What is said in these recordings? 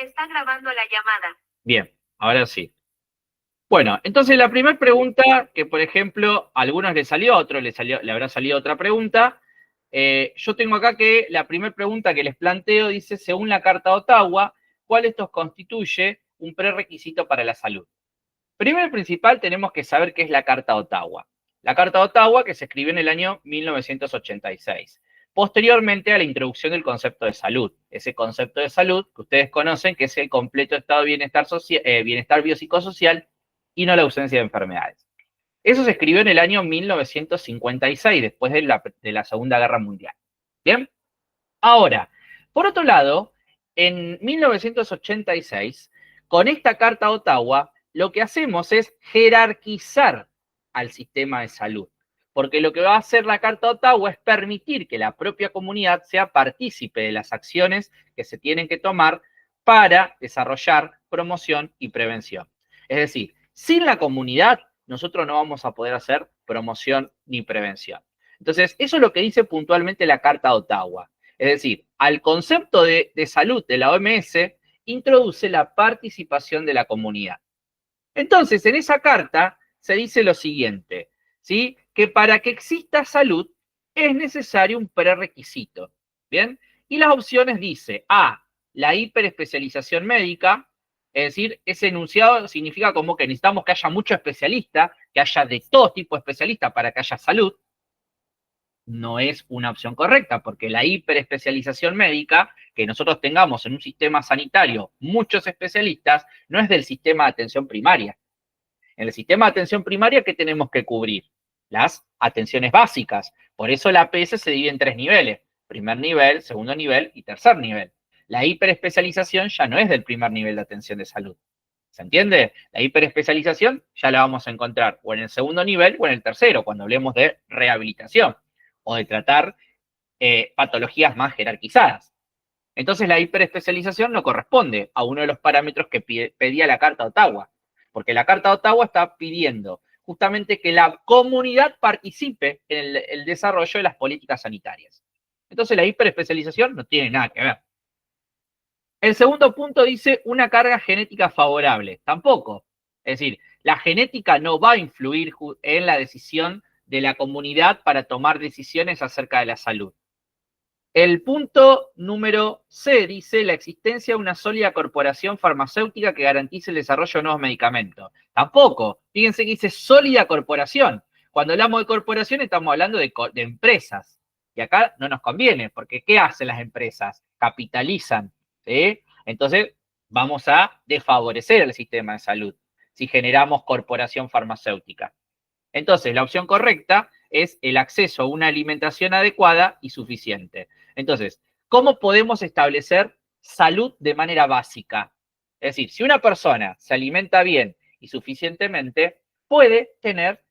está grabando la llamada. Bien, ahora sí. Bueno, entonces la primera pregunta, que por ejemplo a algunos les salió, a otros le habrá salido otra pregunta. Yo tengo acá que la primera pregunta que les planteo dice, según la Carta de Ottawa, ¿cuál de estos constituye un prerequisito para la salud? Primero y principal tenemos que saber qué es la Carta de Ottawa. La Carta de Ottawa que se escribió en el año 1986, posteriormente a la introducción del concepto de salud. Ese concepto de salud que ustedes conocen, que es el completo estado de bienestar biopsicosocial y no la ausencia de enfermedades. Eso se escribió en el año 1956, después de la Segunda Guerra Mundial. ¿Bien? Ahora, por otro lado, en 1986, con esta Carta de Ottawa, lo que hacemos es jerarquizar al sistema de salud. Porque lo que va a hacer la Carta de Ottawa es permitir que la propia comunidad sea partícipe de las acciones que se tienen que tomar para desarrollar promoción y prevención. Es decir, sin la comunidad, nosotros no vamos a poder hacer promoción ni prevención. Entonces, eso es lo que dice puntualmente la Carta de Ottawa. Es decir, al concepto de salud de la OMS introduce la participación de la comunidad. Entonces, en esa carta se dice lo siguiente, ¿sí? Que para que exista salud es necesario un prerequisito, ¿bien? Y las opciones dice A, la hiperespecialización médica, es decir, ese enunciado significa como que necesitamos que haya mucho especialista, que haya de todo tipo de especialistas para que haya salud. No es una opción correcta, porque la hiperespecialización médica, que nosotros tengamos en un sistema sanitario muchos especialistas, no es del sistema de atención primaria. En el sistema de atención primaria, ¿qué tenemos que cubrir? Las atenciones básicas. Por eso la APS se divide en 3 niveles. Primer nivel, segundo nivel y tercer nivel. La hiperespecialización ya no es del primer nivel de atención de salud. ¿Se entiende? La hiperespecialización ya la vamos a encontrar o en el segundo nivel o en el tercero, cuando hablemos de rehabilitación o de tratar patologías más jerarquizadas. Entonces la hiperespecialización no corresponde a uno de los parámetros que pedía la Carta de Ottawa, porque la Carta de Ottawa está pidiendo justamente que la comunidad participe en el desarrollo de las políticas sanitarias. Entonces la hiperespecialización no tiene nada que ver. El segundo punto dice una carga genética favorable. Tampoco. Es decir, la genética no va a influir en la decisión de la comunidad para tomar decisiones acerca de la salud. El punto número C dice la existencia de una sólida corporación farmacéutica que garantice el desarrollo de nuevos medicamentos. Tampoco. Fíjense que dice sólida corporación. Cuando hablamos de corporación estamos hablando de empresas. Y acá no nos conviene, porque ¿qué hacen las empresas? Capitalizan. ¿Sí? Entonces, vamos a desfavorecer el sistema de salud si generamos corporación farmacéutica. Entonces, la opción correcta es el acceso a una alimentación adecuada y suficiente. Entonces, ¿cómo podemos establecer salud de manera básica? Es decir, si una persona se alimenta bien y suficientemente, puede tener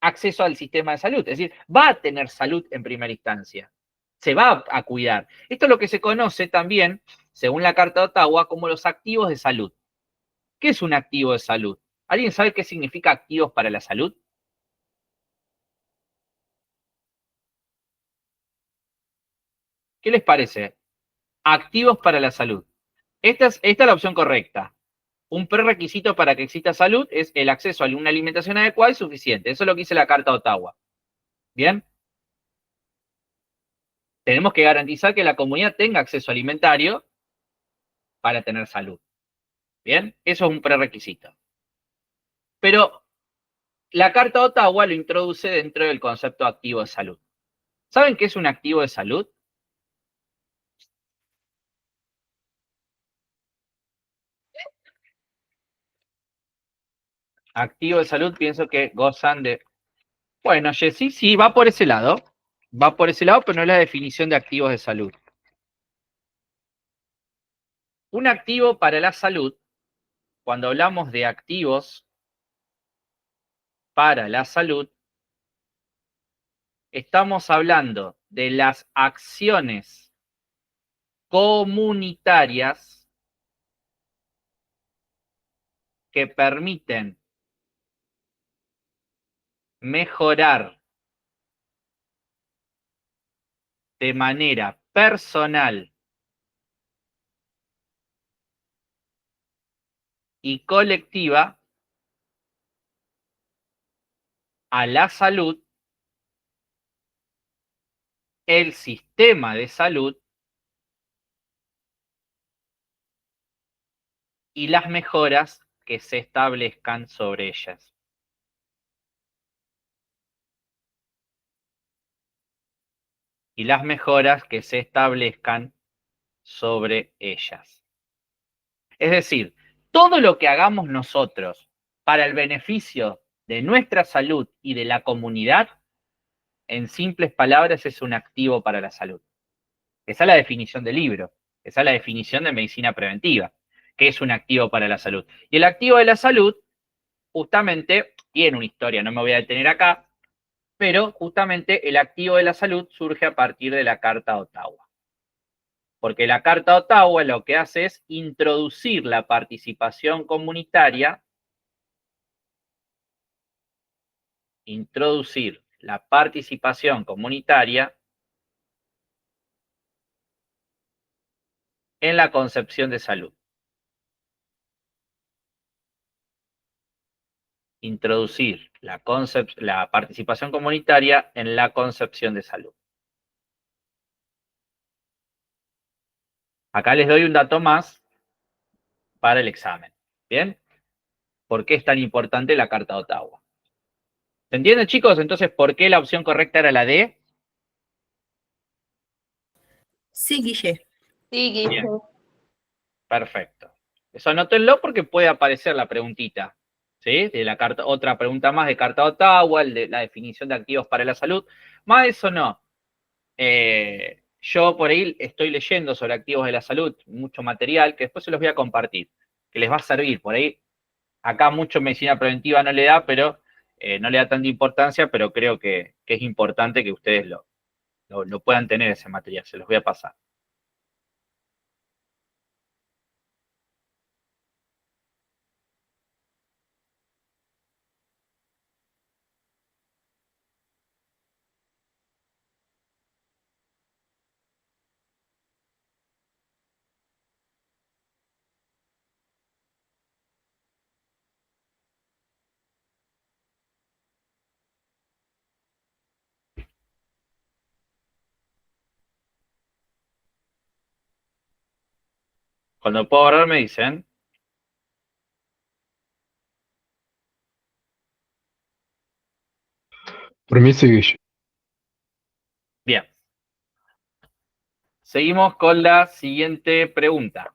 acceso al sistema de salud. Es decir, va a tener salud en primera instancia. Se va a cuidar. Esto es lo que se conoce también, según la Carta de Ottawa, como los activos de salud. ¿Qué es un activo de salud? ¿Alguien sabe qué significa activos para la salud? ¿Qué les parece? Activos para la salud. Esta es la opción correcta. Un prerequisito para que exista salud es el acceso a una alimentación adecuada y suficiente. Eso es lo que dice la Carta de Ottawa. ¿Bien? Tenemos que garantizar que la comunidad tenga acceso alimentario para tener salud. ¿Bien? Eso es un prerequisito. Pero la Carta de Ottawa lo introduce dentro del concepto de activo de salud. ¿Saben qué es un activo de salud? Activo de salud, pienso que gozan de... Bueno, Jessy, sí, va por ese lado. Va por ese lado, pero no es la definición de activos de salud. Un activo para la salud, cuando hablamos de activos para la salud, estamos hablando de las acciones comunitarias que permiten mejorar de manera personal y colectiva a la salud, el sistema de salud y las mejoras que se establezcan sobre ellas. Y las mejoras que se establezcan sobre ellas. Es decir, todo lo que hagamos nosotros para el beneficio de nuestra salud y de la comunidad, en simples palabras, es un activo para la salud. Esa es la definición del libro, esa es la definición de medicina preventiva, que es un activo para la salud. Y el activo de la salud, justamente, tiene una historia, no me voy a detener acá, pero justamente el activo de la salud surge a partir de la Carta de Ottawa. Porque la Carta de Ottawa lo que hace es introducir la participación comunitaria, en la concepción de salud. Introducir la participación comunitaria en la concepción de salud. Acá les doy un dato más para el examen. ¿Bien? ¿Por qué es tan importante la Carta de Ottawa? ¿Se entiende, chicos? Entonces, ¿por qué la opción correcta era la D? Sí, Guille. Sí, Guille. Bien. Perfecto. Eso anótenlo porque puede aparecer la preguntita, ¿sí? De la carta, otra pregunta más de Carta de Ottawa, la definición de activos para la salud. Más de eso no. Yo por ahí estoy leyendo sobre activos de la salud, mucho material, que después se los voy a compartir, que les va a servir. Por ahí, acá mucho medicina preventiva no le da, pero no le da tanta importancia, pero creo que es importante que ustedes lo puedan tener ese material, se los voy a pasar. Cuando puedo hablar me dicen. Por mí sí, Guille. Bien. Seguimos con la siguiente pregunta.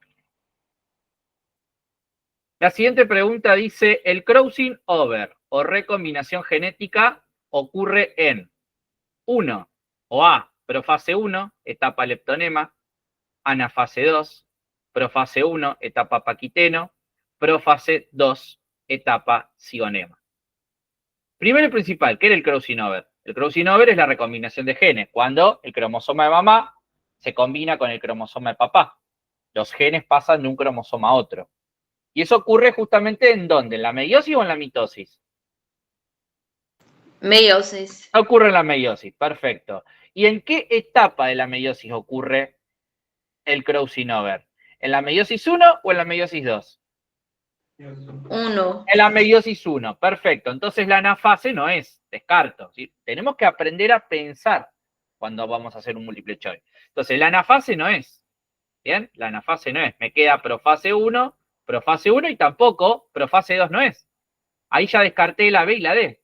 La siguiente pregunta dice, el crossing over o recombinación genética ocurre en 1 o A, profase 1, etapa leptonema, anafase 2, profase 1, etapa paquiteno, profase 2, etapa cigonema. Primero y principal, ¿qué era el crossing over? El crossing over es la recombinación de genes, cuando el cromosoma de mamá se combina con el cromosoma de papá. Los genes pasan de un cromosoma a otro. Y eso ocurre justamente ¿en dónde? ¿En la meiosis o en la mitosis? Meiosis. Ocurre en la meiosis, perfecto. ¿Y en qué etapa de la meiosis ocurre el crossing over? ¿En la meiosis 1 o en la meiosis 2? 1. En la meiosis 1, perfecto. Entonces la anafase no es, descarto. ¿Sí? Tenemos que aprender a pensar cuando vamos a hacer un multiple choice. Entonces la anafase no es. ¿Bien? La anafase no es. Me queda profase 1 y tampoco profase 2 no es. Ahí ya descarté la B y la D.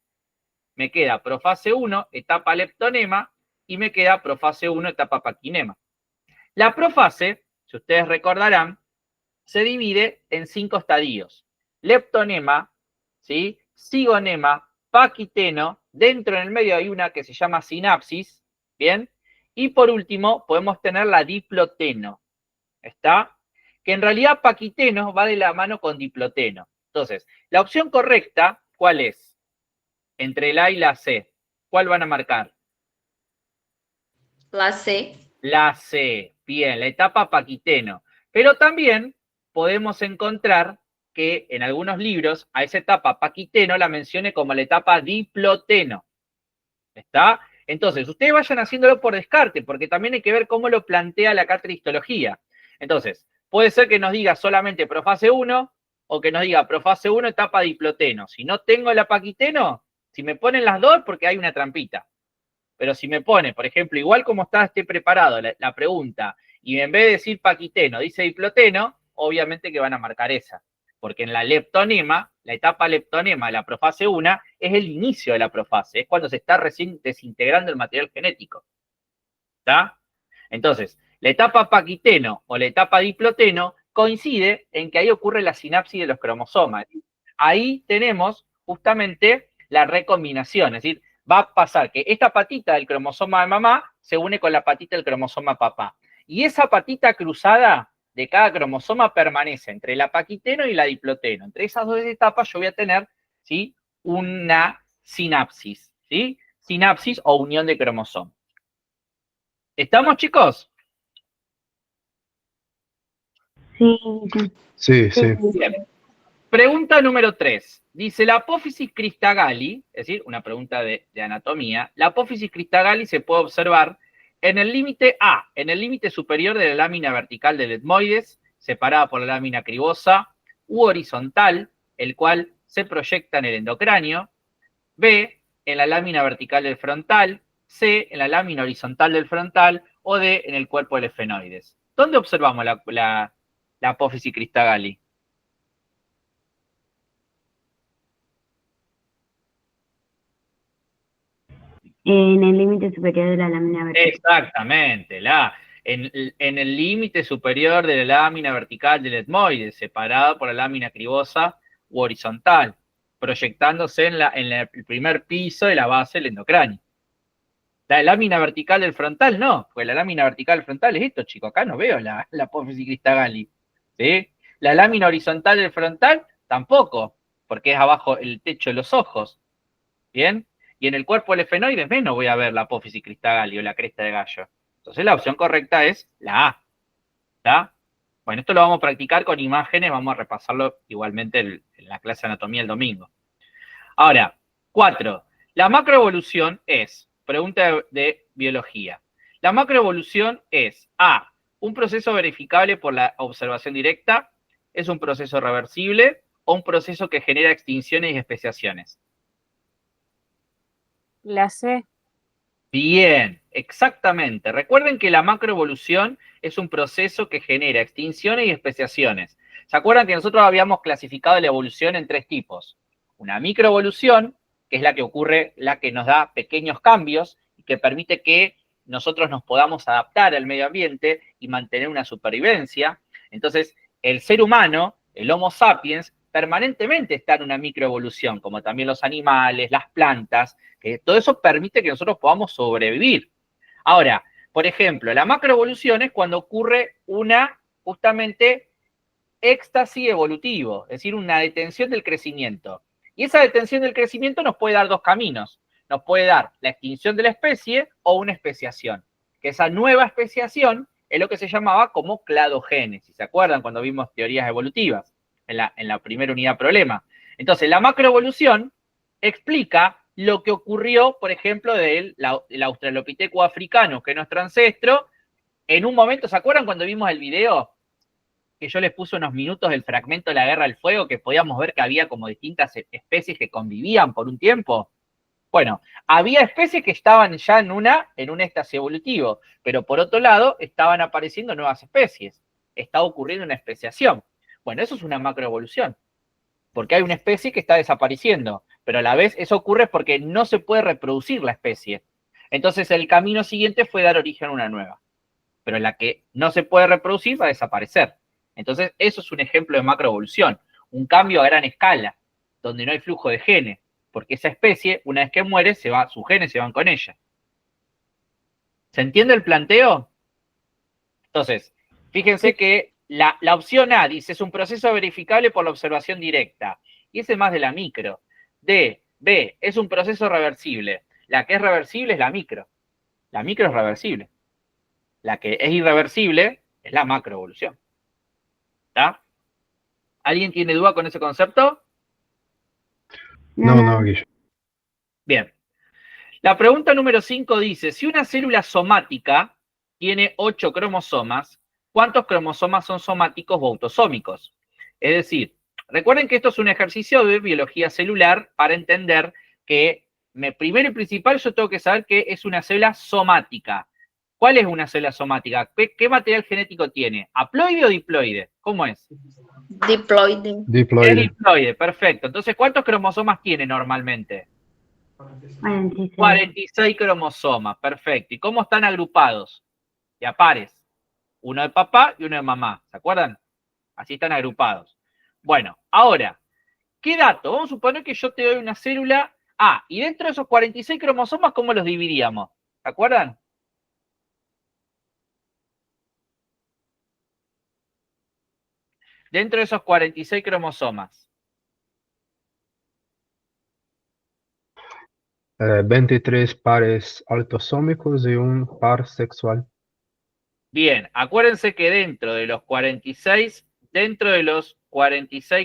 Me queda profase 1, etapa leptonema, y me queda profase 1, etapa paquinema. La profase, si ustedes recordarán, se divide en 5 estadios. Leptonema, ¿sí? Cigonema, paquiteno, dentro en el medio hay una que se llama sinapsis, ¿bien? Y por último podemos tener la diploteno, ¿está? Que en realidad paquiteno va de la mano con diploteno. Entonces, la opción correcta, ¿cuál es? Entre la A y la C, ¿cuál van a marcar? La C. La C, bien, la etapa paquiteno. Pero también podemos encontrar que en algunos libros a esa etapa paquiteno la mencione como la etapa diploteno. ¿Está? Entonces, ustedes vayan haciéndolo por descarte, porque también hay que ver cómo lo plantea la cátedra de histología. Entonces, puede ser que nos diga solamente profase 1, o que nos diga profase 1, etapa diploteno. Si no tengo la paquiteno, si me ponen las dos, porque hay una trampita. Pero si me pone, por ejemplo, igual como esté preparado la pregunta, y en vez de decir paquiteno, dice diploteno, obviamente que van a marcar esa. Porque en la leptonema, la etapa leptonema de la profase 1 es el inicio de la profase, es cuando se está recién desintegrando el material genético. ¿Está? Entonces, la etapa paquiteno o la etapa diploteno coincide en que ahí ocurre la sinapsis de los cromosomas. Ahí tenemos justamente la recombinación, es decir, va a pasar que esta patita del cromosoma de mamá se une con la patita del cromosoma papá. Y esa patita cruzada de cada cromosoma permanece entre la paquiteno y la diploteno. Entre esas dos etapas yo voy a tener, ¿sí?, una sinapsis, ¿sí? Sinapsis o unión de cromosomas. ¿Estamos, chicos? Sí. Bien. Pregunta número 3. Dice, la apófisis Christagalli, es decir, una pregunta de anatomía, la apófisis Christagalli se puede observar en el límite A, en el límite superior de la lámina vertical del etmoides, separada por la lámina cribosa, u horizontal, el cual se proyecta en el endocráneo, B, en la lámina vertical del frontal, C, en la lámina horizontal del frontal, o D, en el cuerpo del esfenoides. ¿Dónde observamos la apófisis Christagalli? En el límite superior de la lámina vertical. Exactamente, en el límite superior de la lámina vertical del etmoides, separada por la lámina cribosa u horizontal, proyectándose en el primer piso de la base del endocráneo. La lámina vertical del frontal no, porque la lámina vertical del frontal es esto, chicos, acá no veo la apófisis Christagalli, ¿sí? La lámina horizontal del frontal tampoco, porque es abajo el techo de los ojos, ¿bien? Y en el cuerpo del esfenoides menos voy a ver la apófisis Christagalli o la cresta de gallo. Entonces la opción correcta es la A, ¿está? Bueno, esto lo vamos a practicar con imágenes, vamos a repasarlo igualmente en la clase de anatomía el domingo. Ahora, 4. La macroevolución es, pregunta de biología. La macroevolución es A, un proceso verificable por la observación directa, es un proceso reversible o un proceso que genera extinciones y especiaciones. La C. Bien, exactamente. Recuerden que la macroevolución es un proceso que genera extinciones y especiaciones. ¿Se acuerdan que nosotros habíamos clasificado la evolución en 3 tipos? Una microevolución, que es la que ocurre, la que nos da pequeños cambios y que permite que nosotros nos podamos adaptar al medio ambiente y mantener una supervivencia. Entonces, el ser humano, el Homo sapiens, permanentemente está en una microevolución, como también los animales, las plantas, que todo eso permite que nosotros podamos sobrevivir. Ahora, por ejemplo, la macroevolución es cuando ocurre una, justamente, éxtasis evolutivo, es decir, una detención del crecimiento. Y esa detención del crecimiento nos puede dar 2 caminos. Nos puede dar la extinción de la especie o una especiación. Que esa nueva especiación es lo que se llamaba como cladogénesis. ¿Se acuerdan cuando vimos teorías evolutivas? En la primera unidad problema. Entonces, la macroevolución explica lo que ocurrió, por ejemplo, del Australopithecus africano, que es nuestro ancestro, en un momento, ¿se acuerdan cuando vimos el video? Que yo les puse unos minutos del fragmento de la Guerra del Fuego, que podíamos ver que había como distintas especies que convivían por un tiempo. Bueno, había especies que estaban ya en un éxtasis evolutivo, pero por otro lado estaban apareciendo nuevas especies. Está ocurriendo una especiación. Bueno, eso es una macroevolución, porque hay una especie que está desapareciendo, pero a la vez eso ocurre porque no se puede reproducir la especie. Entonces el camino siguiente fue dar origen a una nueva, pero la que no se puede reproducir va a desaparecer. Entonces eso es un ejemplo de macroevolución, un cambio a gran escala, donde no hay flujo de genes, porque esa especie, una vez que muere, sus genes se van con ella. ¿Se entiende el planteo? Entonces, fíjense que la opción A dice, es un proceso verificable por la observación directa. Y ese es más de la micro. D, B, es un proceso reversible. La que es reversible es la micro. La micro es reversible. La que es irreversible es la macroevolución. ¿Está? ¿Alguien tiene duda con ese concepto? No, Guillo. Bien. La pregunta número 5 dice, si una célula somática tiene 8 cromosomas, ¿cuántos cromosomas son somáticos o autosómicos? Es decir, Recuerden que esto es un ejercicio de biología celular para entender que, primero y principal, yo tengo que saber qué es una célula somática. ¿Cuál es una célula somática? ¿Qué material genético tiene? ¿Haploide o diploide? ¿Cómo es? Diploide. Es Diploide. diploide, perfecto. Entonces, ¿cuántos cromosomas tiene normalmente? 46. 46 cromosomas, perfecto. ¿Y cómo están agrupados? De a pares. Uno de papá y uno de mamá. ¿Se acuerdan? Así están agrupados. Bueno, ahora, ¿qué dato? Vamos a suponer que yo te doy una célula A, y dentro de esos 46 cromosomas, ¿cómo los dividíamos? ¿Se acuerdan? Dentro de esos 46 cromosomas. 23 pares autosómicos y un par sexual. Bien, acuérdense que dentro de los 46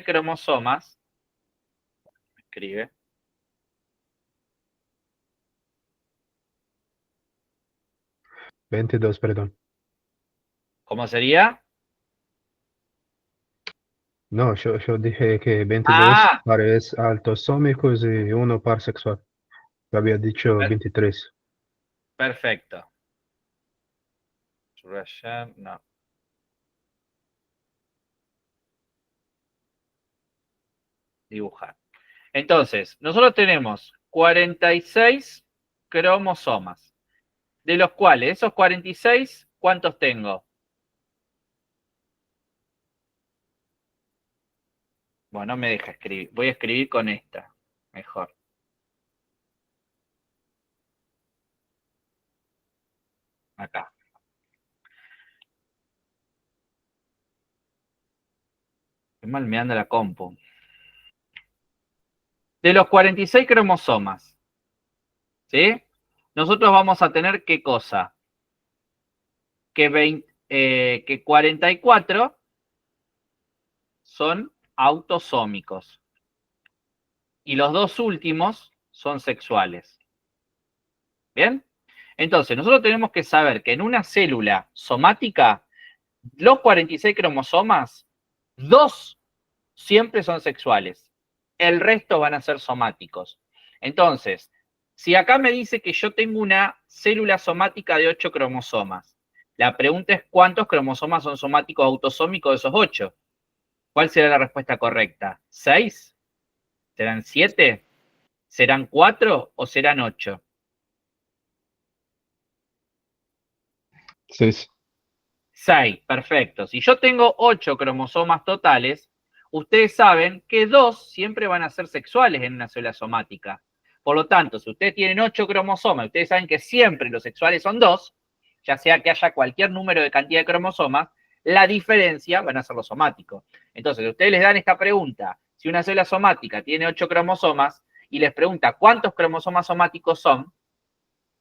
cromosomas, escribe, $22, perdón. ¿cómo sería? No, yo dije que 22 Ah, pares autosómicos y uno par sexual. Yo había dicho Per- 23. perfecto. No. Dibujar. Entonces, nosotros tenemos 46 cromosomas, de los cuales, esos 46, ¿cuántos tengo? Bueno, no me deja escribir. Voy a escribir con esta. Mejor. Acá. Qué mal me anda la compu. De los 46 cromosomas, ¿sí? Nosotros vamos a tener ¿qué cosa? Que 44 son autosómicos. Y los dos últimos son sexuales. ¿Bien? Entonces, nosotros tenemos que saber que en una célula somática, los 46 cromosomas, 2 siempre son sexuales. El resto van a ser somáticos. Entonces, si acá me dice que yo tengo una célula somática de 8 cromosomas, la pregunta es ¿cuántos cromosomas son somáticos autosómicos de esos 8? ¿Cuál será la respuesta correcta? ¿6? ¿Serán 7? ¿Serán 4 o serán 8? 6. 6, perfecto. Si yo tengo 8 cromosomas totales, ustedes saben que 2 siempre van a ser sexuales en una célula somática. Por lo tanto, si ustedes tienen 8 cromosomas, ustedes saben que siempre los sexuales son 2, ya sea que haya cualquier número de cantidad de cromosomas, la diferencia van a ser los somáticos. Entonces, si ustedes les dan esta pregunta, si una célula somática tiene 8 cromosomas, y les pregunta cuántos cromosomas somáticos son,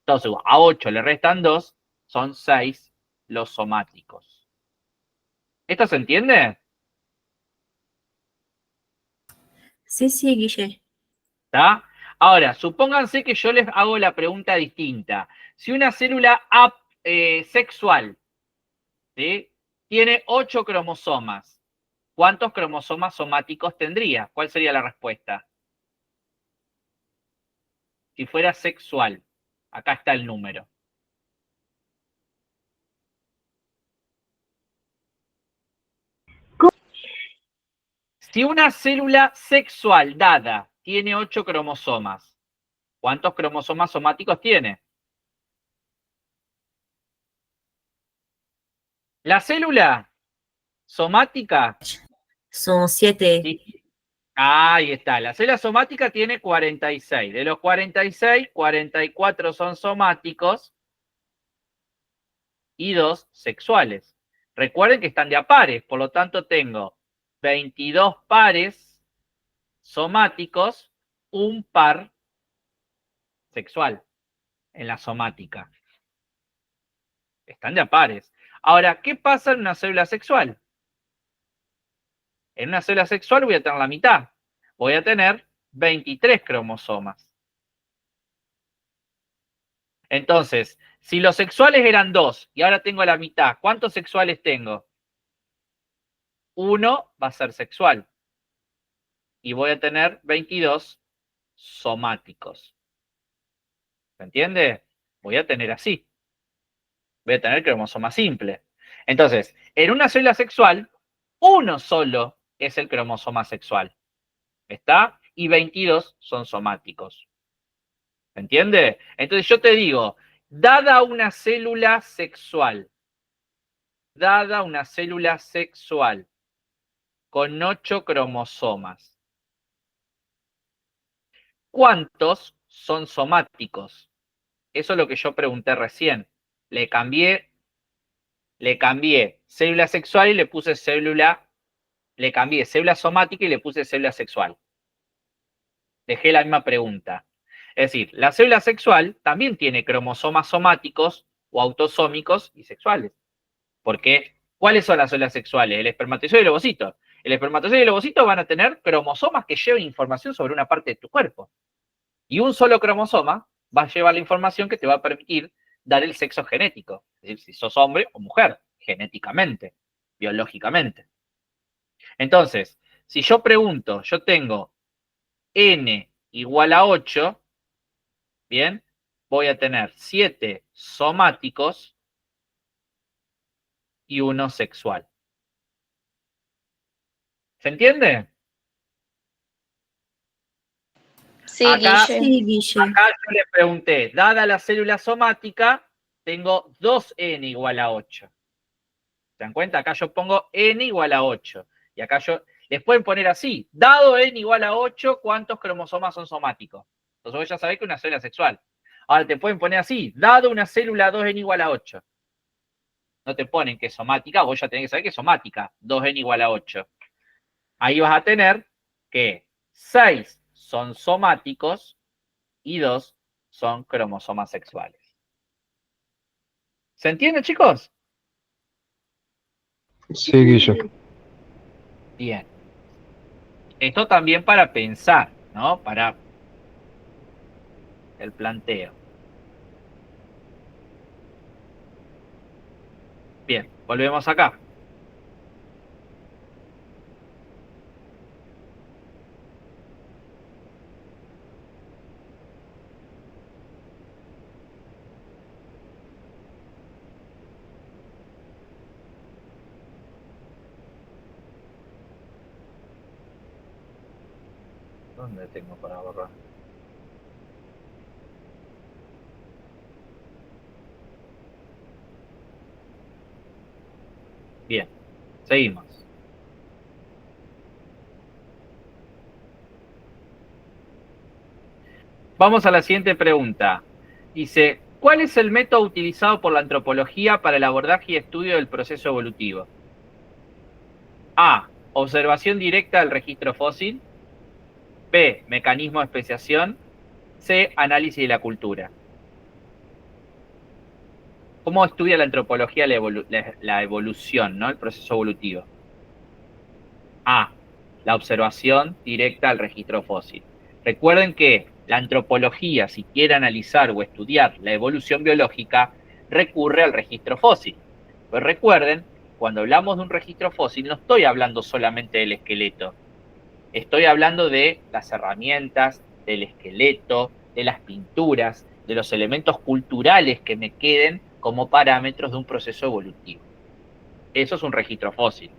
entonces a 8 le restan 2, son 6 los somáticos. ¿Esto se entiende? Sí, sí, Guille. ¿Está? Ahora, supónganse que yo les hago la pregunta distinta. Si una célula sexual, ¿sí?, tiene 8 cromosomas, ¿cuántos cromosomas somáticos tendría? ¿Cuál sería la respuesta? Si fuera sexual. Acá está el número. Si una célula sexual dada tiene 8 cromosomas, ¿cuántos cromosomas somáticos tiene? La célula somática, Son 7. sí, ahí está, la célula somática tiene 46. De los 46, 44 son somáticos y 2 sexuales. Recuerden que están de a pares, por lo tanto tengo 22 pares somáticos, un par sexual en la somática. Están de a pares. Ahora, ¿qué pasa en una célula sexual? En una célula sexual voy a tener la mitad. Voy a tener 23 cromosomas. Entonces, si los sexuales eran 2 y ahora tengo la mitad, ¿cuántos sexuales tengo? 1 va a ser sexual. y voy a tener 22 somáticos. ¿Se entiende? Voy a tener así. Voy a tener cromosoma simple. Entonces, en una célula sexual, uno solo es el cromosoma sexual. ¿Está? Y 22 son somáticos. ¿Se entiende? Entonces yo te digo, dada una célula sexual con 8 cromosomas, ¿cuántos son somáticos? Eso es lo que yo pregunté recién. Le cambié célula sexual y le puse le cambié célula somática y le puse célula sexual. Dejé la misma pregunta. Es decir, la célula sexual también tiene cromosomas somáticos o autosómicos y sexuales. Porque, ¿cuáles son las células sexuales? El espermatozoide y el ovocito. El espermatozoide y el ovocito van a tener cromosomas que lleven información sobre una parte de tu cuerpo. Y un solo cromosoma va a llevar la información que te va a permitir dar el sexo genético. Es decir, si sos hombre o mujer, genéticamente, biológicamente. Entonces, si yo pregunto, yo tengo n igual a 8, bien, voy a tener 7 somáticos y 1 sexual. ¿Se entiende? Sí, Acá- Guille. Sí, Guille. Acá yo le pregunté, dada la célula somática, tengo 2n igual a 8. ¿Se dan cuenta? Acá yo pongo n igual a 8. Y acá les pueden poner así, dado n igual a 8, ¿cuántos cromosomas son somáticos? Entonces vos ya sabés que es una célula sexual. Ahora te pueden poner así, dado una célula 2n igual a 8. No te ponen que es somática, vos ya tenés que saber que es somática, 2n igual a 8. Ahí vas a tener que 6 son somáticos y 2 son cromosomas sexuales. ¿Se entiende, chicos? Sí, Guille. Bien. Esto también para pensar, ¿no? Para el planteo. Bien, volvemos acá. ¿Dónde tengo para borrar? Bien, seguimos. Vamos a la siguiente pregunta. Dice, ¿cuál es el método utilizado por la antropología para el abordaje y estudio del proceso evolutivo? A. Observación directa del registro fósil. B. Mecanismo de especiación. C. Análisis de la cultura. ¿Cómo estudia la antropología la evolución, ¿no? El proceso evolutivo? A. La observación directa al registro fósil. Recuerden que la antropología, si quiere analizar o estudiar la evolución biológica, recurre al registro fósil. Pero recuerden, cuando hablamos de un registro fósil, no estoy hablando solamente del esqueleto. Estoy hablando de las herramientas, del esqueleto, de las pinturas, de los elementos culturales que me queden como parámetros de un proceso evolutivo. Eso es un registro fósil.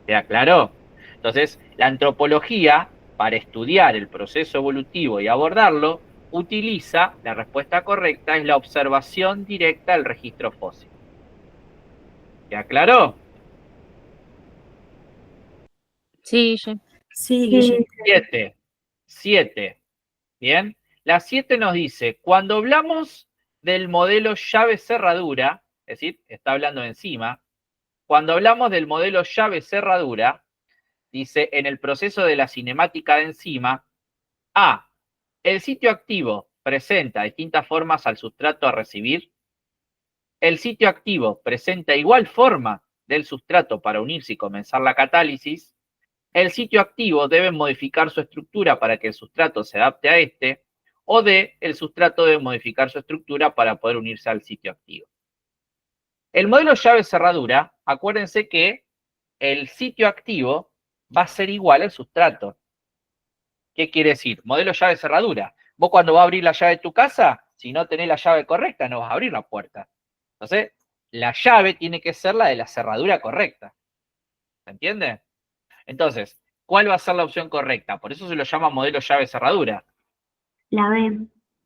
¿Queda claro? Entonces, la antropología, para estudiar el proceso evolutivo y abordarlo, utiliza, la respuesta correcta es la observación directa del registro fósil. ¿Queda claro? Sí, Guille. Sí, Guille. 7. Bien. La 7 nos dice, cuando hablamos del modelo llave-cerradura, es decir, está hablando de enzima, cuando hablamos del modelo llave-cerradura, dice, en el proceso de la cinemática de enzima, A, el sitio activo presenta distintas formas al sustrato a recibir. El sitio activo presenta igual forma del sustrato para unirse y comenzar la catálisis. El sitio activo debe modificar su estructura para que el sustrato se adapte a este. O D, el sustrato debe modificar su estructura para poder unirse al sitio activo. El modelo llave-cerradura, acuérdense que el sitio activo va a ser igual al sustrato. ¿Qué quiere decir? Modelo llave cerradura. Vos cuando vas a abrir la llave de tu casa, si no tenés la llave correcta, no vas a abrir la puerta. Entonces, la llave tiene que ser la de la cerradura correcta. ¿Se entiende? Entonces, ¿cuál va a ser la opción correcta? Por eso se lo llama modelo llave cerradura. La B.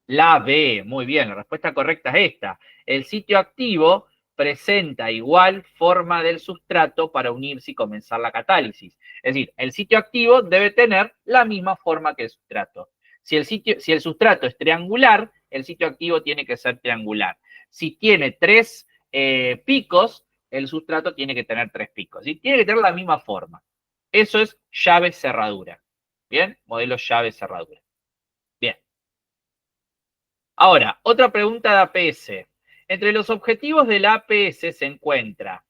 La B, muy bien, la respuesta correcta es esta. El sitio activo presenta igual forma del sustrato para unirse y comenzar la catálisis. Es decir, el sitio activo debe tener la misma forma que el sustrato. Si el sustrato es triangular, el sitio activo tiene que ser triangular. Si tiene 3 picos, el sustrato tiene que tener 3 picos. Y tiene que tener la misma forma. Eso es llave cerradura. ¿Bien? Modelo llave cerradura. Bien. Ahora, otra pregunta de APS. Entre los objetivos de la APS se encuentra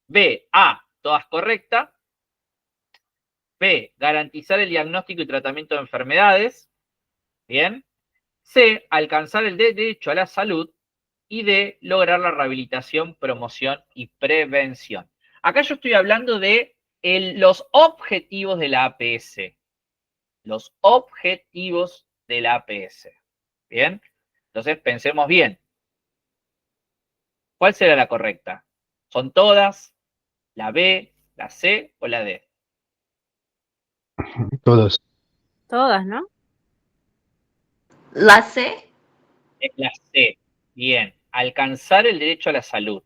B, A, todas correctas. B, garantizar el diagnóstico y tratamiento de enfermedades. Bien. C, alcanzar el derecho a la salud. Y D, lograr la rehabilitación, promoción y prevención. Acá yo estoy hablando de los objetivos de la APS. Los objetivos de la APS. Bien. Entonces, pensemos bien. ¿Cuál será la correcta? ¿Son todas? ¿La B, la C o la D? Todas. Todas, ¿no? La C. Es la C. Bien. Alcanzar el derecho a la salud.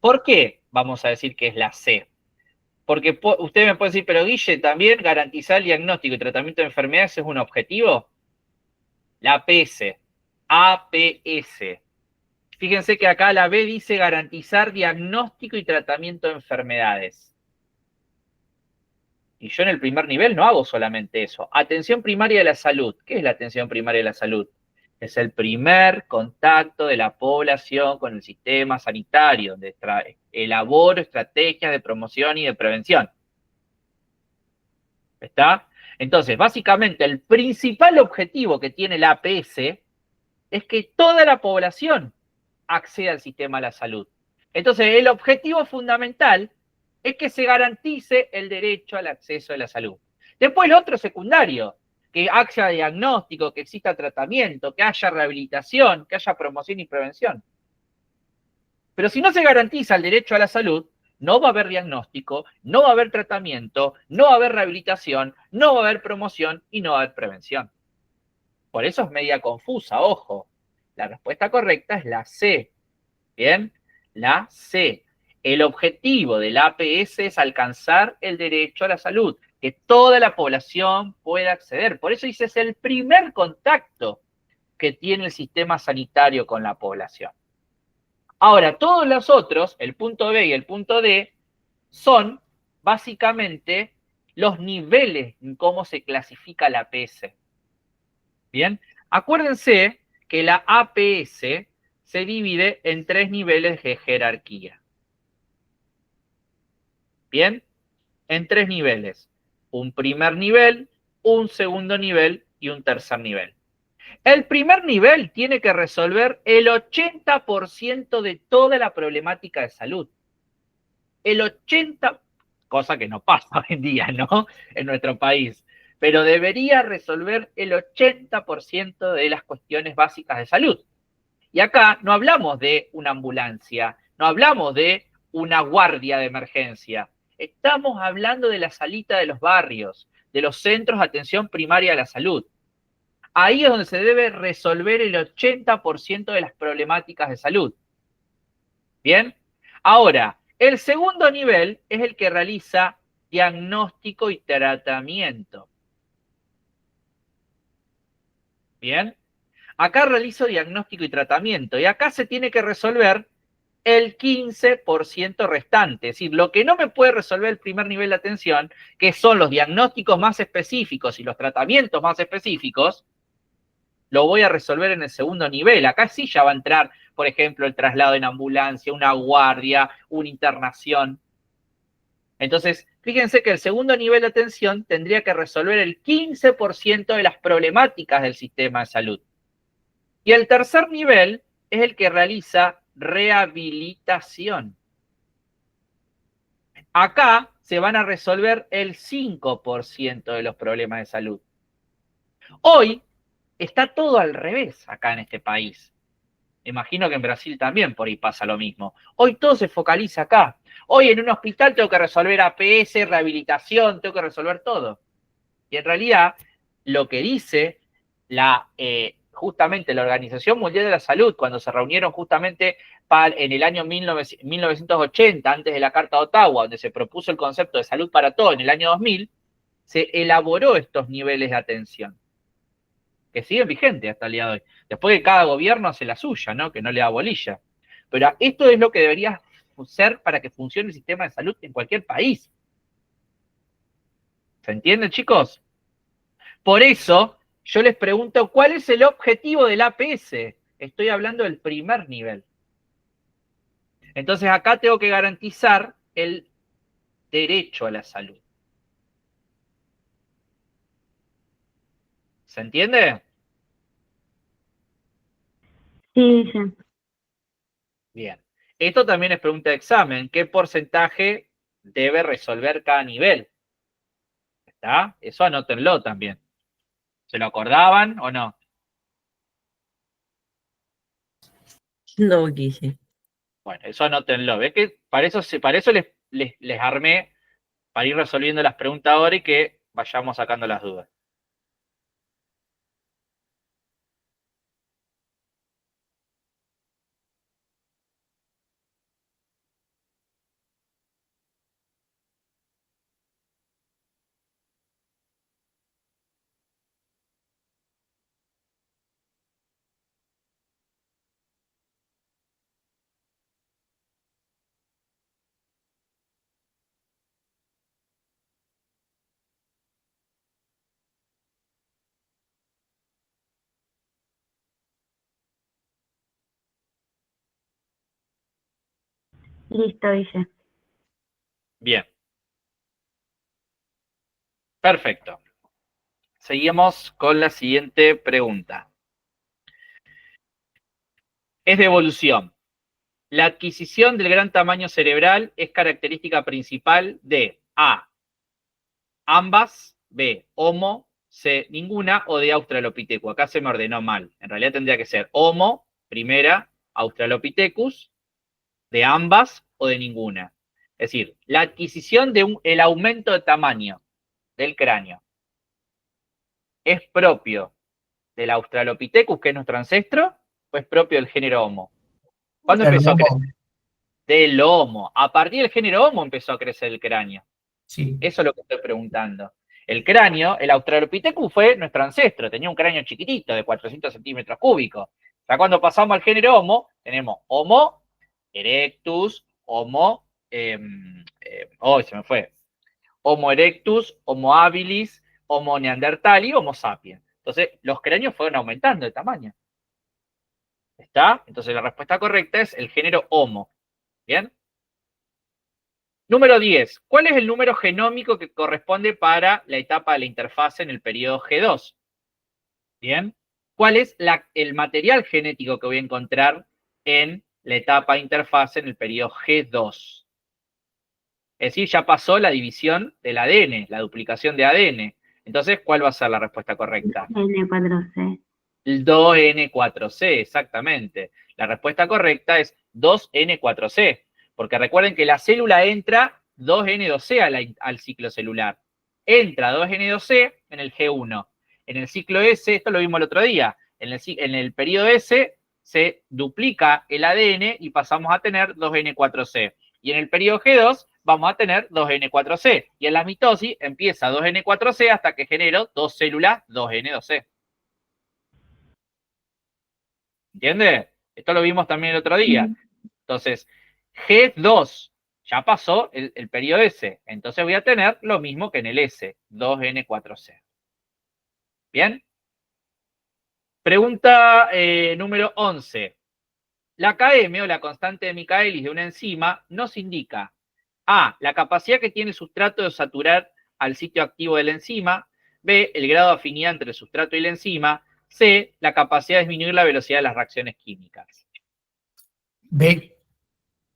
¿Por qué vamos a decir que es la C? Porque usted me puede decir, pero Guille, ¿también garantizar el diagnóstico y tratamiento de enfermedades es un objetivo? La APS. APS. Fíjense que acá la B dice garantizar diagnóstico y tratamiento de enfermedades. Y yo en el primer nivel no hago solamente eso. Atención primaria de la salud. ¿Qué es la atención primaria de la salud? Es el primer contacto de la población con el sistema sanitario, donde elaboro estrategias de promoción y de prevención. ¿Está? Entonces, básicamente, el principal objetivo que tiene la APS es que toda la población acceda al sistema de la salud. Entonces, el objetivo fundamental es que se garantice el derecho al acceso a la salud. Después, lo otro secundario, que haya diagnóstico, que exista tratamiento, que haya rehabilitación, que haya promoción y prevención. Pero si no se garantiza el derecho a la salud, no va a haber diagnóstico, no va a haber tratamiento, no va a haber rehabilitación, no va a haber promoción y no va a haber prevención. Por eso es media confusa, ojo. La respuesta correcta es la C. ¿Bien? La C. El objetivo de la APS es alcanzar el derecho a la salud, que toda la población pueda acceder. Por eso dice, es el primer contacto que tiene el sistema sanitario con la población. Ahora, todos los otros, el punto B y el punto D, son básicamente los niveles en cómo se clasifica la APS. Bien, acuérdense que la APS se divide en 3 niveles de jerarquía. Bien, en 3 niveles. Un primer nivel, un segundo nivel y un tercer nivel. El primer nivel tiene que resolver el 80% de toda la problemática de salud. El 80%, cosa que no pasa hoy en día, ¿no? En nuestro país. Pero debería resolver el 80% de las cuestiones básicas de salud. Y acá no hablamos de una ambulancia, no hablamos de una guardia de emergencia. Estamos hablando de la salita de los barrios, de los centros de atención primaria de la salud. Ahí es donde se debe resolver el 80% de las problemáticas de salud. ¿Bien? Ahora, el segundo nivel es el que realiza diagnóstico y tratamiento. ¿Bien? Acá realizo diagnóstico y tratamiento y acá se tiene que resolver el 15% restante. Es decir, lo que no me puede resolver el primer nivel de atención, que son los diagnósticos más específicos y los tratamientos más específicos, lo voy a resolver en el segundo nivel. Acá sí ya va a entrar, por ejemplo, el traslado en ambulancia, una guardia, una internación. Entonces, fíjense que el segundo nivel de atención tendría que resolver el 15% de las problemáticas del sistema de salud. Y el tercer nivel es el que realiza rehabilitación. Acá se van a resolver el 5% de los problemas de salud. Hoy está todo al revés acá en este país. Imagino que en Brasil también por ahí pasa lo mismo. Hoy todo se focaliza acá. Hoy en un hospital tengo que resolver APS, rehabilitación, tengo que resolver todo. Y en realidad lo que dice justamente la Organización Mundial de la Salud, cuando se reunieron justamente en el año 1980, antes de la Carta de Ottawa, donde se propuso el concepto de salud para todo en el año 2000, se elaboró estos niveles de atención, que siguen vigentes hasta el día de hoy. Después que cada gobierno hace la suya, ¿no? Que no le da bolilla. Pero esto es lo que debería ser para que funcione el sistema de salud en cualquier país. ¿Se entiende, chicos? Por eso, yo les pregunto, ¿cuál es el objetivo del APS? Estoy hablando del primer nivel. Entonces, acá tengo que garantizar el derecho a la salud. ¿Se entiende? Sí, ya. Bien. Esto también es pregunta de examen. ¿Qué porcentaje debe resolver cada nivel? ¿Está? Eso anótenlo también. ¿Se lo acordaban o no? No, Guille. Bueno, eso anótenlo. ¿Ves que para eso les armé para ir resolviendo las preguntas ahora y que vayamos sacando las dudas? Listo, Guille. Bien. Perfecto. Seguimos con la siguiente pregunta. Es de evolución. La adquisición del gran tamaño cerebral es característica principal de A, ambas, B, Homo, C, ninguna, o de Australopithecus. Acá se me ordenó mal. En realidad tendría que ser Homo, primera, Australopithecus, de ambas o de ninguna. Es decir, la adquisición el aumento de tamaño del cráneo es propio del Australopithecus, que es nuestro ancestro, o es propio del género Homo. ¿Cuándo empezó a crecer? Del Homo. A partir del género Homo empezó a crecer el cráneo. Sí. Eso es lo que estoy preguntando. El cráneo, el Australopithecus fue nuestro ancestro, tenía un cráneo chiquitito de 400 centímetros cúbicos. Ya cuando pasamos al género Homo, tenemos Homo erectus, Homo, se me fue, Homo erectus, Homo habilis, Homo neanderthali, Homo sapiens. Entonces, los cráneos fueron aumentando de tamaño. ¿Está? Entonces, la respuesta correcta es el género Homo. ¿Bien? Número 10. ¿Cuál es el número genómico que corresponde para la etapa de la interfase en el periodo G2? ¿Bien? ¿Cuál es el material genético que voy a encontrar en la etapa de interfase en el periodo G2? Es decir, ya pasó la división del ADN, la duplicación de ADN. Entonces, ¿cuál va a ser la respuesta correcta? N4C. El 2N4C, exactamente. La respuesta correcta es 2N4C, porque recuerden que la célula entra 2N2C al ciclo celular. Entra 2N2C en el G1. En el ciclo S, esto lo vimos el otro día, en el periodo S se duplica el ADN y pasamos a tener 2N4C. Y en el periodo G2 vamos a tener 2N4C. Y en la mitosis empieza 2N4C hasta que genero dos células 2N2C. ¿Entiende? Esto lo vimos también el otro día. Entonces, G2 ya pasó el periodo S. Entonces voy a tener lo mismo que en el S, 2N4C. ¿Bien? Pregunta número 11. La Km o la constante de Michaelis de una enzima nos indica A, la capacidad que tiene el sustrato de saturar al sitio activo de la enzima, B, el grado de afinidad entre el sustrato y la enzima, C, la capacidad de disminuir la velocidad de las reacciones químicas. B.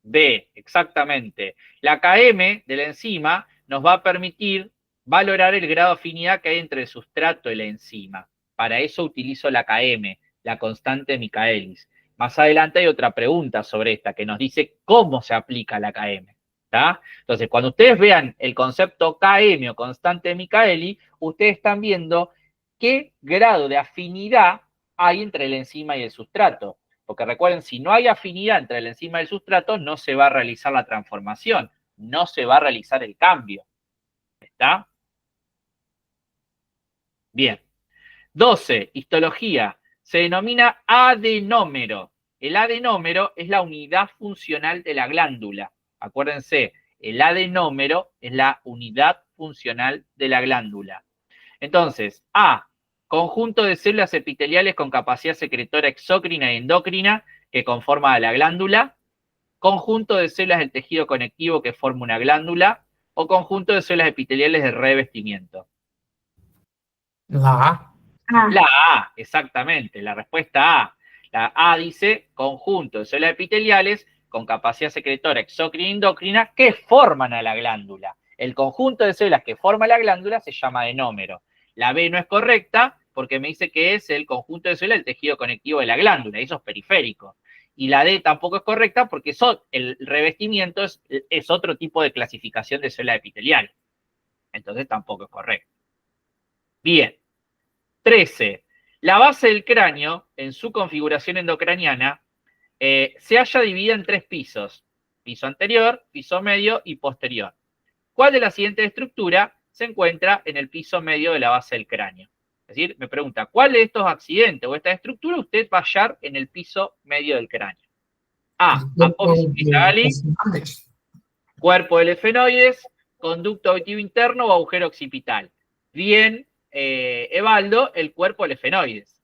B, exactamente. La Km de la enzima nos va a permitir valorar el grado de afinidad que hay entre el sustrato y la enzima. Para eso utilizo la KM, la constante de Michaelis. Más adelante hay otra pregunta sobre esta que nos dice cómo se aplica la KM. ¿Tá? Entonces, cuando ustedes vean el concepto KM o constante de Michaelis, ustedes están viendo qué grado de afinidad hay entre el enzima y el sustrato. Porque recuerden, si no hay afinidad entre el enzima y el sustrato, no se va a realizar la transformación, no se va a realizar el cambio. ¿Está? Bien. 12. Histología. Se denomina adenómero. El adenómero es la unidad funcional de la glándula. Acuérdense, el adenómero es la unidad funcional de la glándula. Entonces, A, conjunto de células epiteliales con capacidad secretora exócrina y endocrina que conforma a la glándula, conjunto de células del tejido conectivo que forma una glándula, o conjunto de células epiteliales de revestimiento. La A. Ah, La A, exactamente, la respuesta A. La A dice conjunto de células epiteliales con capacidad secretora exócrina y endocrina que forman a la glándula. El conjunto de células que forma la glándula se llama adenómero. La B no es correcta porque me dice que es el conjunto de células del tejido conectivo de la glándula, y eso es periférico. Y la D tampoco es correcta porque el revestimiento es otro tipo de clasificación de células epiteliales. Entonces tampoco es correcto. Bien. 13. La base del cráneo, en su configuración endocraniana, se halla dividida en 3 pisos. Piso anterior, piso medio y posterior. ¿Cuál de las siguientes estructuras se encuentra en el piso medio de la base del cráneo? Es decir, me pregunta, ¿cuál de estos accidentes o esta estructura usted va a hallar en el piso medio del cráneo? A. Apófisis cristalalis, cuerpo del efenoides, conducto auditivo interno o agujero occipital. Bien, Evaldo, el cuerpo del efenoides.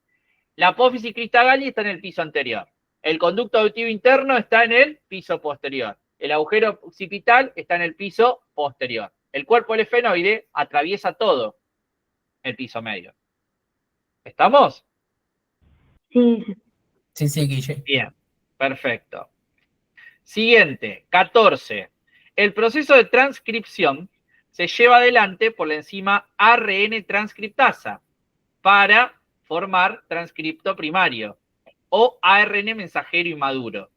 La apófisis cristalalis está en el piso anterior. El conducto auditivo interno está en el piso posterior. El agujero occipital está en el piso posterior. El cuerpo del efenoide atraviesa todo el piso medio. ¿Estamos? sí, Sí, Guille. Bien, perfecto. Siguiente, 14. El proceso de transcripción se lleva adelante por la enzima ARN transcriptasa para formar transcripto primario o ARN mensajero inmaduro.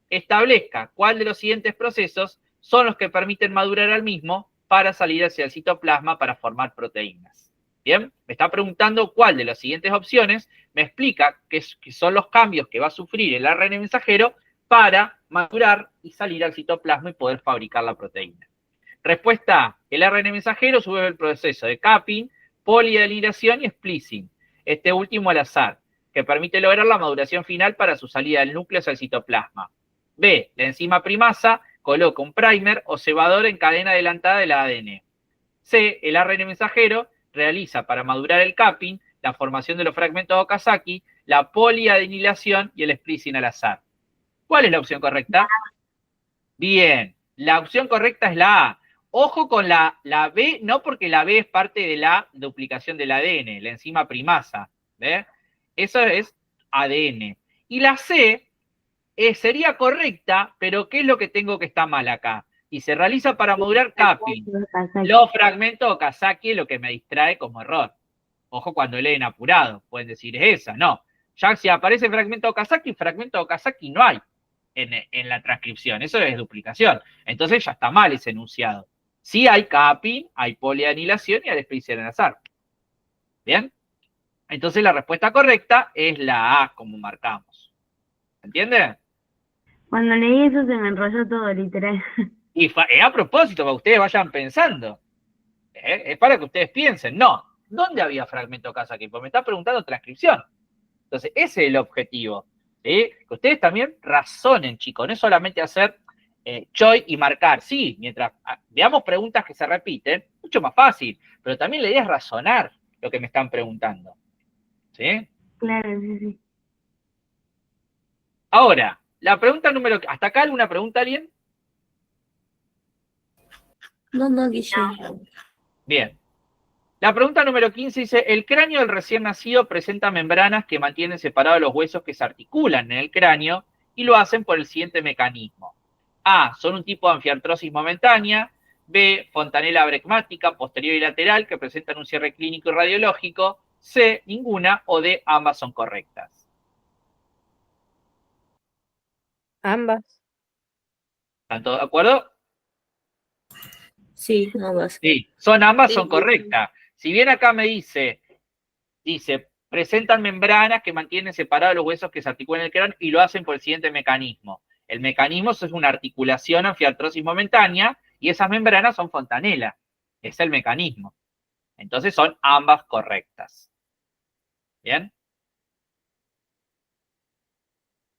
Establezca cuál de los siguientes procesos son los que permiten madurar al mismo para salir hacia el citoplasma para formar proteínas. Bien, me está preguntando cuál de las siguientes opciones me explica qué son los cambios que va a sufrir el ARN mensajero para madurar y salir al citoplasma y poder fabricar la proteína. Respuesta A, el ARN mensajero sube el proceso de capping, poliadenylación y splicing, este último al azar, que permite lograr la maduración final para su salida del núcleo hacia el citoplasma. B, la enzima primasa coloca un primer o cebador en cadena adelantada del ADN. C, el ARN mensajero realiza para madurar el capping, la formación de los fragmentos de Okazaki, la poliadenylación y el splicing al azar. ¿Cuál es la opción correcta? Bien, la opción correcta es la A. Ojo con la B, no porque la B es parte de la duplicación del ADN, la enzima primasa. ¿Ve? Eso es ADN. Y la C sería correcta, pero ¿qué es lo que tengo que está mal acá? Y se realiza para madurar capping. Los fragmentos Okazaki es lo que me distrae como error. Ojo cuando leen apurado, pueden decir es esa, no. Ya si aparece fragmento Okazaki no hay en la transcripción, eso es duplicación. Entonces ya está mal ese enunciado. Sí hay capping, hay polianilación y hay splicing al azar. ¿Bien? Entonces la respuesta correcta es la A, como marcamos. ¿Entiende? Cuando leí eso se me enrolló todo, literal. Y a propósito, para que ustedes vayan pensando. Es para que ustedes piensen. No, ¿dónde había fragmento Okazaki? Porque me está preguntando transcripción. Entonces, ese es el objetivo. ¿Sí? Que ustedes también razonen, chicos. No es solamente hacer choy y marcar. Sí, mientras veamos preguntas que se repiten, mucho más fácil. Pero también la idea es razonar lo que me están preguntando. ¿Sí? Claro, sí. Ahora, la pregunta número... ¿Hasta acá alguna pregunta, alguien? No, Guille. Bien. La pregunta número 15 dice, el cráneo del recién nacido presenta membranas que mantienen separados los huesos que se articulan en el cráneo y lo hacen por el siguiente mecanismo. A, son un tipo de anfiartrosis momentánea. B, fontanela bregmática posterior y lateral que presentan un cierre clínico y radiológico. C, ninguna, o D, ambas son correctas. Ambas. ¿Están todos de acuerdo? Sí, ambas. Sí, ambas Sí. son correctas. Si bien acá me dice, presentan membranas que mantienen separados los huesos que se articulan en el cráneo y lo hacen por el siguiente mecanismo. El mecanismo es una articulación anfiartrosis momentánea y esas membranas son fontanela. Es el mecanismo. Entonces son ambas correctas. ¿Bien?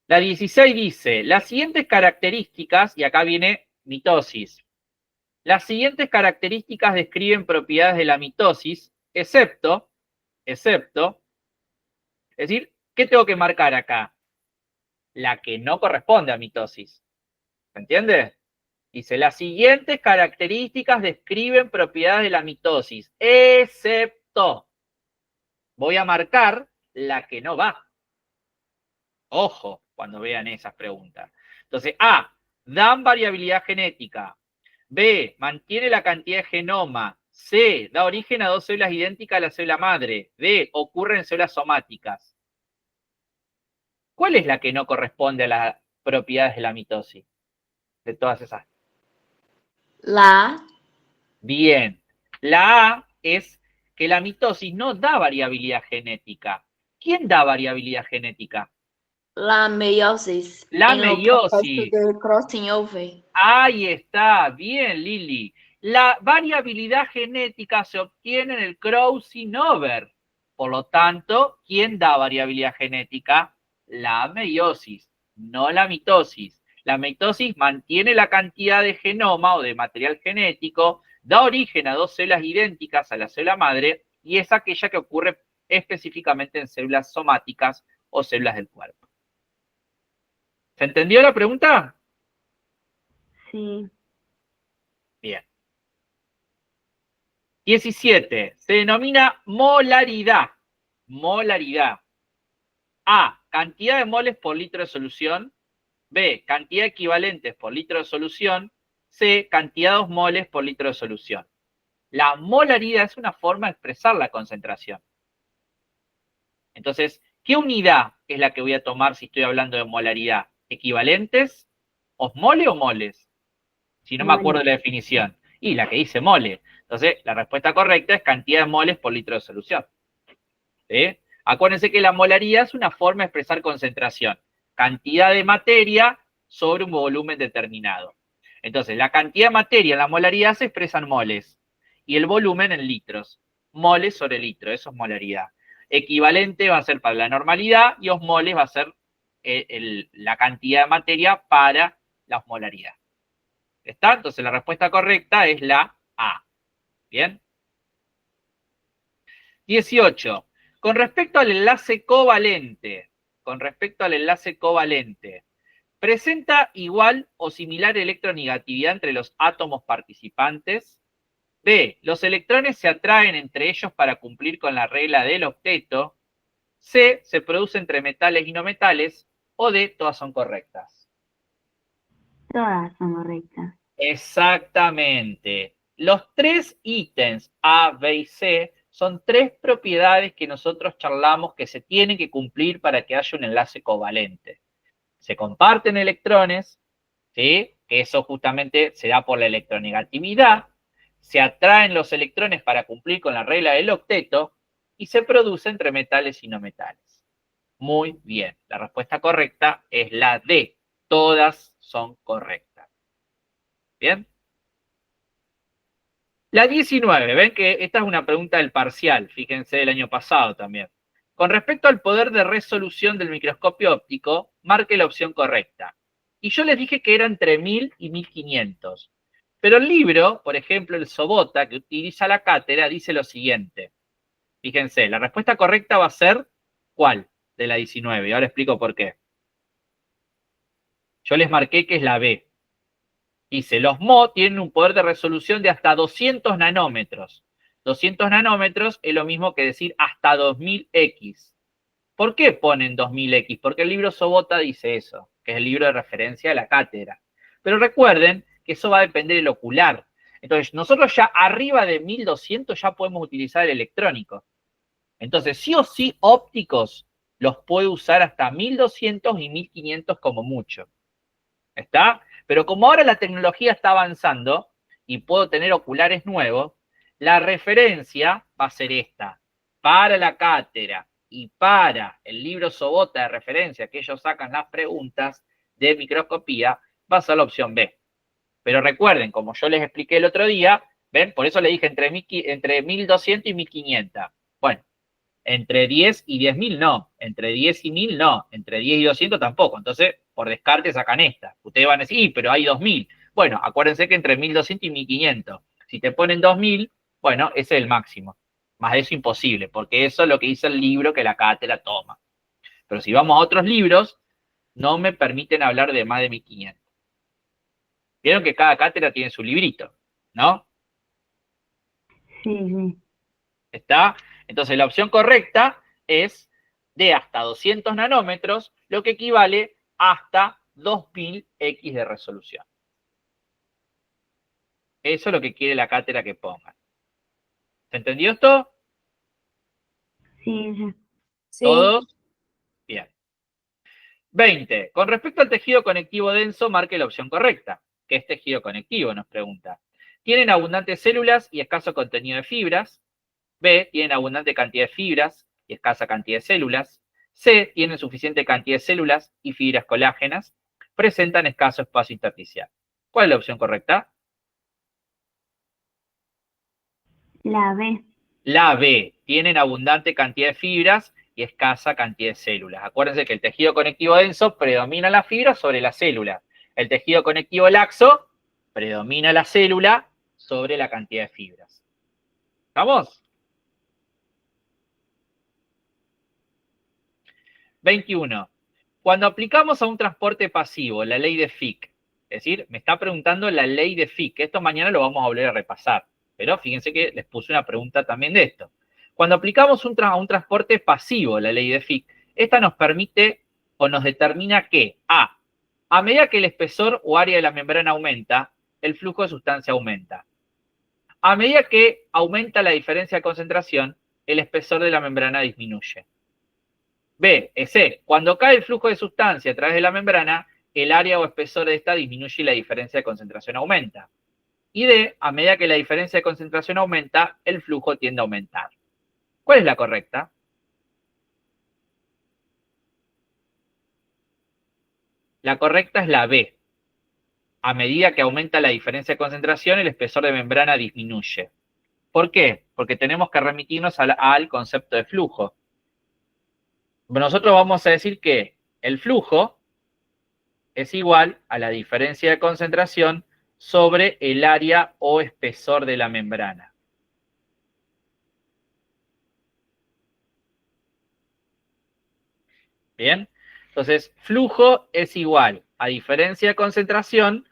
La 16 dice, las siguientes características, y acá viene mitosis. Las siguientes características describen propiedades de la mitosis, excepto, es decir, ¿qué tengo que marcar acá? La que no corresponde a mitosis. ¿Se entiende? Dice, las siguientes características describen propiedades de la mitosis, excepto. Voy a marcar la que no va. Ojo cuando vean esas preguntas. Entonces, A, dan variabilidad genética. B, mantiene la cantidad de genoma. C, da origen a dos células idénticas a la célula madre. D, ocurre en células somáticas. ¿Cuál es la que no corresponde a las propiedades de la mitosis? De todas esas. La A. Bien. La A es que la mitosis no da variabilidad genética. ¿Quién da variabilidad genética? La meiosis. La en el meiosis. proceso de crossing over. Ahí está, bien, Lili. La variabilidad genética se obtiene en el crossing over. Por lo tanto, ¿quién da variabilidad genética? La meiosis, no la mitosis. La mitosis mantiene la cantidad de genoma o de material genético, da origen a dos células idénticas a la célula madre y es aquella que ocurre específicamente en células somáticas o células del cuerpo. ¿Se entendió la pregunta? Sí. Bien. 17. Se denomina molaridad. Molaridad. A. Cantidad de moles por litro de solución. B. Cantidad equivalentes por litro de solución. C. Cantidad de moles por litro de solución. La molaridad es una forma de expresar la concentración. Entonces, ¿qué unidad es la que voy a tomar si estoy hablando de molaridad? ¿Equivalentes? ¿Osmole o moles? Si no me acuerdo de la definición. Y la que dice mole. Entonces, la respuesta correcta es cantidad de moles por litro de solución. ¿Sí? Acuérdense que la molaridad es una forma de expresar concentración. Cantidad de materia sobre un volumen determinado. Entonces, la cantidad de materia en la molaridad se expresa en moles. Y el volumen en litros. Moles sobre litro, eso es molaridad. Equivalente va a ser para la normalidad y osmoles va a ser la cantidad de materia para la osmolaridad. ¿Está? Entonces la respuesta correcta es la A. ¿Bien? 18. Con respecto al enlace covalente, ¿presenta igual o similar electronegatividad entre los átomos participantes? B. Los electrones se atraen entre ellos para cumplir con la regla del octeto. C. Se produce entre metales y no metales. O D. Todas son correctas. Todas son correctas. Exactamente. Los tres ítems A, B y C son tres propiedades que nosotros charlamos que se tienen que cumplir para que haya un enlace covalente. Se comparten electrones, ¿sí? Que eso justamente se da por la electronegatividad. Se atraen los electrones para cumplir con la regla del octeto y se produce entre metales y no metales. Muy bien. La respuesta correcta es la D. Todas son correctas. ¿Bien? La 19, ven que esta es una pregunta del parcial, fíjense, del año pasado también. Con respecto al poder de resolución del microscopio óptico, marque la opción correcta. Y yo les dije que era entre 1000 y 1500. Pero el libro, por ejemplo, el Sobota, que utiliza la cátedra, dice lo siguiente. Fíjense, la respuesta correcta va a ser, ¿cuál? De la 19, y ahora explico por qué. Yo les marqué que es la B. Dice, los MO tienen un poder de resolución de hasta 200 nanómetros. 200 nanómetros es lo mismo que decir hasta 2000X. ¿Por qué ponen 2000X? Porque el libro Sobota dice eso, que es el libro de referencia de la cátedra. Pero recuerden que eso va a depender del ocular. Entonces, nosotros ya arriba de 1200 ya podemos utilizar el electrónico. Entonces, sí o sí, ópticos los puede usar hasta 1200 y 1500 como mucho. ¿Está? Pero como ahora la tecnología está avanzando y puedo tener oculares nuevos, la referencia va a ser esta. Para la cátedra y para el libro Sobota de referencia que ellos sacan las preguntas de microscopía, va a ser la opción B. Pero recuerden, como yo les expliqué el otro día, ¿ven? Por eso le dije entre 1200 y 1500. Bueno, entre 10 y 10.000 no, entre 10 y 1000 no, entre 10 y 200 tampoco. Entonces, por descarte sacan esta. Ustedes van a decir, pero hay 2000. Bueno, acuérdense que entre 1200 y 1500. Si te ponen 2000, bueno, ese es el máximo. Más de eso imposible, porque eso es lo que dice el libro que la cátedra toma. Pero si vamos a otros libros, no me permiten hablar de más de 1500. Vieron que cada cátedra tiene su librito, ¿no? Sí, sí. ¿Está? Entonces la opción correcta es de hasta 200 nanómetros, lo que equivale hasta 2000 X de resolución. Eso es lo que quiere la cátedra que pongan. ¿Se entendió esto? Sí, sí. ¿Todos? Bien. 20. Con respecto al tejido conectivo denso, marque la opción correcta. ¿Qué es tejido conectivo? Nos pregunta. Tienen abundantes células y escaso contenido de fibras. B, tienen abundante cantidad de fibras y escasa cantidad de células. C, tienen suficiente cantidad de células y fibras colágenas. Presentan escaso espacio intersticial. ¿Cuál es la opción correcta? La B. La B, tienen abundante cantidad de fibras y escasa cantidad de células. Acuérdense que el tejido conectivo denso predomina la fibra sobre la célula. El tejido conectivo laxo predomina la célula sobre la cantidad de fibras. ¿Estamos? 21. Cuando aplicamos a un transporte pasivo la ley de Fick, es decir, me está preguntando la ley de Fick, esto mañana lo vamos a volver a repasar, pero fíjense que les puse una pregunta también de esto. Cuando aplicamos a un transporte pasivo la ley de Fick, esta nos permite o nos determina que a medida que el espesor o área de la membrana aumenta, el flujo de sustancia aumenta. A medida que aumenta la diferencia de concentración, el espesor de la membrana disminuye. B, C. Cuando cae el flujo de sustancia a través de la membrana, el área o espesor de esta disminuye y la diferencia de concentración aumenta. Y D, a medida que la diferencia de concentración aumenta, el flujo tiende a aumentar. ¿Cuál es la correcta? La correcta es la B. A medida que aumenta la diferencia de concentración, el espesor de membrana disminuye. ¿Por qué? Porque tenemos que remitirnos al concepto de flujo. Nosotros vamos a decir que el flujo es igual a la diferencia de concentración sobre el área o espesor de la membrana. Bien, entonces flujo es igual a diferencia de concentración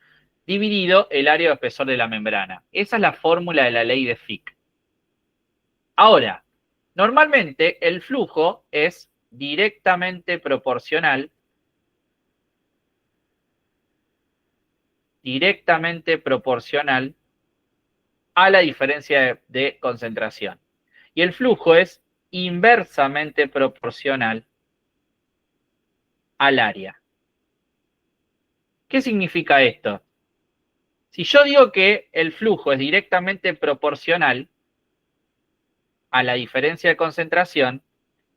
dividido el área o espesor de la membrana. Esa es la fórmula de la ley de Fick. Ahora, normalmente el flujo es directamente proporcional a la diferencia de concentración. Y el flujo es inversamente proporcional al área. ¿Qué significa esto? Si yo digo que el flujo es directamente proporcional a la diferencia de concentración,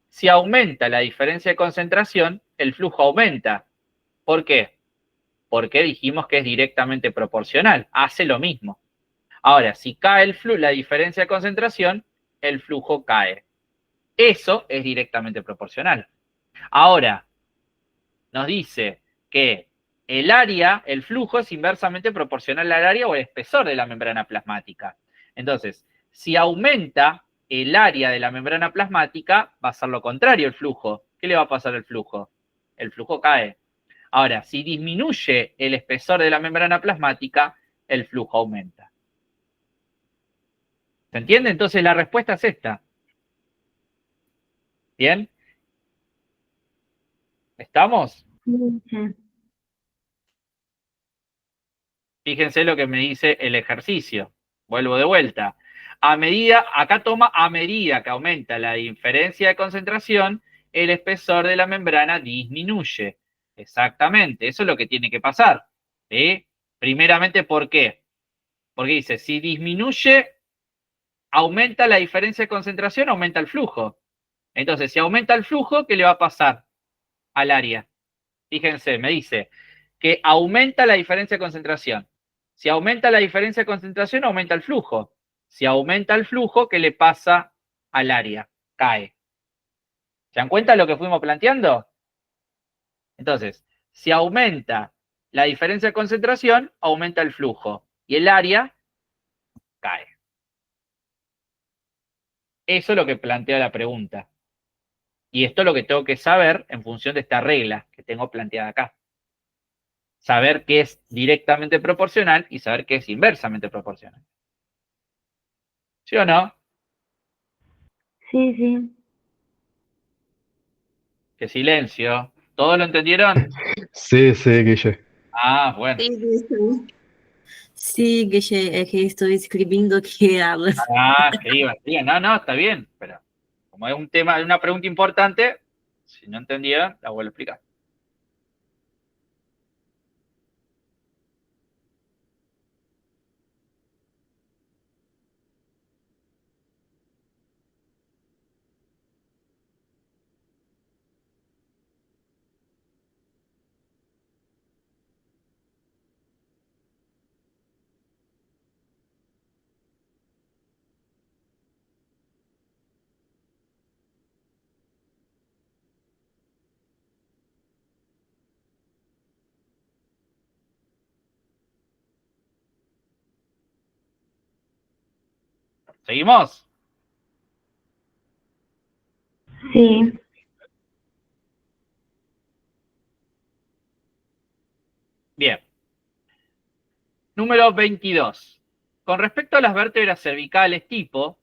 si aumenta la diferencia de concentración, el flujo aumenta. ¿Por qué? Porque dijimos que es directamente proporcional, hace lo mismo. Ahora, si cae la diferencia de concentración, el flujo cae. Eso es directamente proporcional. Ahora, nos dice que el área, el flujo es inversamente proporcional al área o el espesor de la membrana plasmática. Entonces, si aumenta el área de la membrana plasmática, va a ser lo contrario el flujo. ¿Qué le va a pasar al flujo? El flujo cae. Ahora, si disminuye el espesor de la membrana plasmática, el flujo aumenta. ¿Se entiende? Entonces la respuesta es esta. ¿Bien? ¿Estamos? Sí. Fíjense lo que me dice el ejercicio. Vuelvo de vuelta. Acá toma a medida que aumenta la diferencia de concentración, el espesor de la membrana disminuye. Exactamente, eso es lo que tiene que pasar. ¿Sí? Primeramente, ¿por qué? Porque dice, si disminuye, aumenta la diferencia de concentración, aumenta el flujo. Entonces, si aumenta el flujo, ¿qué le va a pasar al área? Fíjense, me dice que aumenta la diferencia de concentración. Si aumenta la diferencia de concentración, aumenta el flujo. Si aumenta el flujo, ¿qué le pasa al área? Cae. ¿Se dan cuenta de lo que fuimos planteando? Entonces, si aumenta la diferencia de concentración, aumenta el flujo. Y el área cae. Eso es lo que plantea la pregunta. Y esto es lo que tengo que saber en función de esta regla que tengo planteada acá. Saber qué es directamente proporcional y saber qué es inversamente proporcional. ¿Sí o no? Sí, sí. ¡Qué silencio! ¿Todos lo entendieron? Sí, sí, Guille. Ah, bueno. Sí, sí, sí. Sí, Guille, es que estoy escribiendo que hablas. Ah, escriban. No, no, está bien. Pero como es un tema, una pregunta importante, si no entendieron, la vuelvo a explicar. ¿Seguimos? Sí. Bien. Número 22. Con respecto a las vértebras cervicales tipo,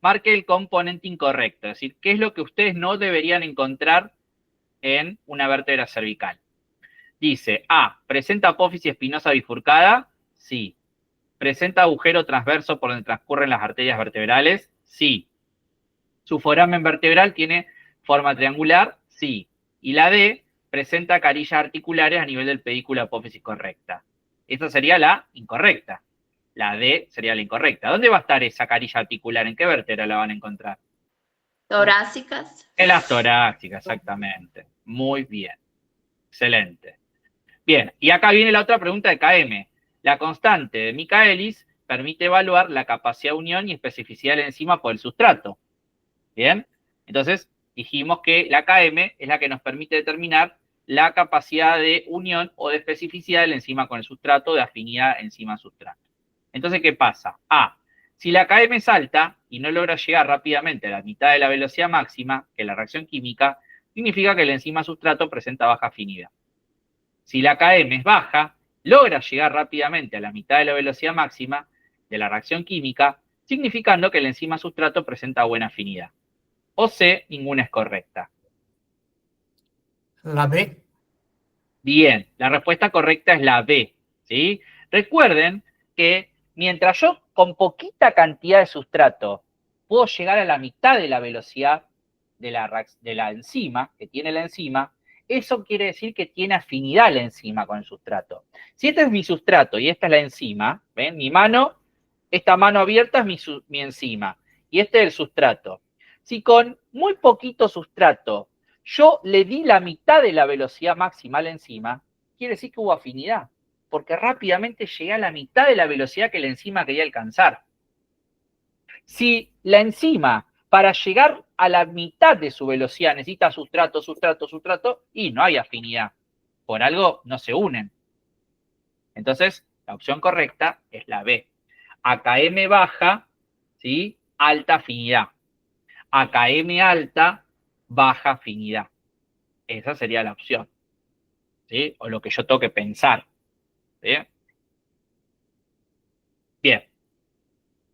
marque el componente incorrecto. Es decir, ¿qué es lo que ustedes no deberían encontrar en una vértebra cervical? Dice, A, ¿presenta apófisis espinosa bifurcada? Sí. ¿Presenta agujero transverso por donde transcurren las arterias vertebrales? Sí. ¿Su foramen vertebral tiene forma triangular? Sí. Y la D, presenta carillas articulares a nivel del pedículo apófisis correcta. Esa sería la incorrecta. La D sería la incorrecta. ¿Dónde va a estar esa carilla articular? ¿En qué vértebra la van a encontrar? Torácicas. En las torácicas, exactamente. Muy bien. Excelente. Bien, y acá viene la otra pregunta de KM. La constante de Michaelis permite evaluar la capacidad de unión y especificidad de la enzima por el sustrato. Bien, entonces dijimos que la KM es la que nos permite determinar la capacidad de unión o de especificidad de la enzima con el sustrato, de afinidad enzima-sustrato. Entonces, ¿qué pasa? A, si la KM es alta y no logra llegar rápidamente a la mitad de la velocidad máxima, que es la reacción química, significa que la enzima-sustrato presenta baja afinidad. Si la KM es baja, logra llegar rápidamente a la mitad de la velocidad máxima de la reacción química, significando que la enzima sustrato presenta buena afinidad. O C, ninguna es correcta. La B. Bien, la respuesta correcta es la B, ¿sí? Recuerden que mientras yo con poquita cantidad de sustrato puedo llegar a la mitad de la velocidad de la enzima, que tiene la enzima, eso quiere decir que tiene afinidad la enzima con el sustrato. Si este es mi sustrato y esta es la enzima, ¿ven? Mi mano, esta mano abierta es mi enzima y este es el sustrato. Si con muy poquito sustrato yo le di la mitad de la velocidad máxima a la enzima, quiere decir que hubo afinidad, porque rápidamente llegué a la mitad de la velocidad que la enzima quería alcanzar. Si la enzima, para llegar a la mitad de su velocidad, necesita sustrato, y no hay afinidad. Por algo no se unen. Entonces, la opción correcta es la B. AKM baja, ¿sí? Alta afinidad. AKM alta, baja afinidad. Esa sería la opción, ¿sí? O lo que yo tengo que pensar. ¿Sí? Bien.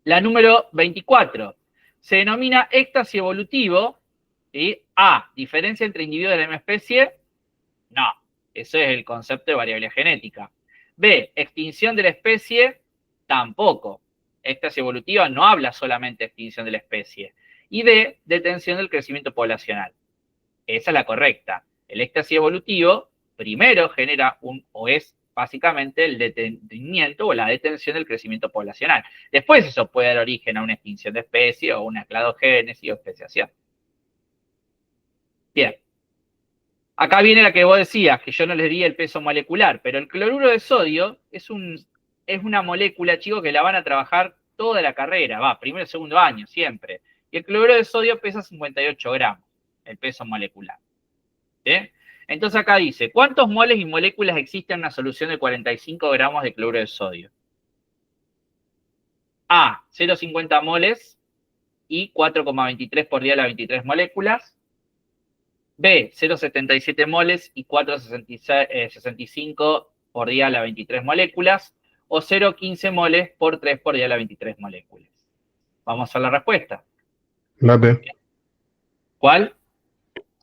La número 24. Se denomina éxtasis evolutivo. ¿Sí? A. ¿Diferencia entre individuos de la misma especie? No. Eso es el concepto de variabilidad genética. B. ¿Extinción de la especie? Tampoco. éxtasis evolutiva no habla solamente de extinción de la especie. Y D, detención del crecimiento poblacional. Esa es la correcta. El éxtasis evolutivo primero genera o es básicamente el detenimiento o la detención del crecimiento poblacional. Después eso puede dar origen a una extinción de especie o una cladogénesis o especiación. Bien. Acá viene la que vos decías, que yo no les di el peso molecular, pero el cloruro de sodio es una molécula, chicos, que la van a trabajar toda la carrera, primero y segundo año, siempre. Y el cloruro de sodio pesa 58 gramos, el peso molecular. ¿Sí? Entonces acá dice, ¿cuántos moles y moléculas existen en una solución de 45 gramos de cloruro de sodio? A, 0,50 moles y 4,23 por día a las 23 moléculas. B, 0,77 moles y 4,65 por día a las 23 moléculas. O 0,15 moles por 3 por día a las 23 moléculas. Vamos a la respuesta. La B. ¿Cuál?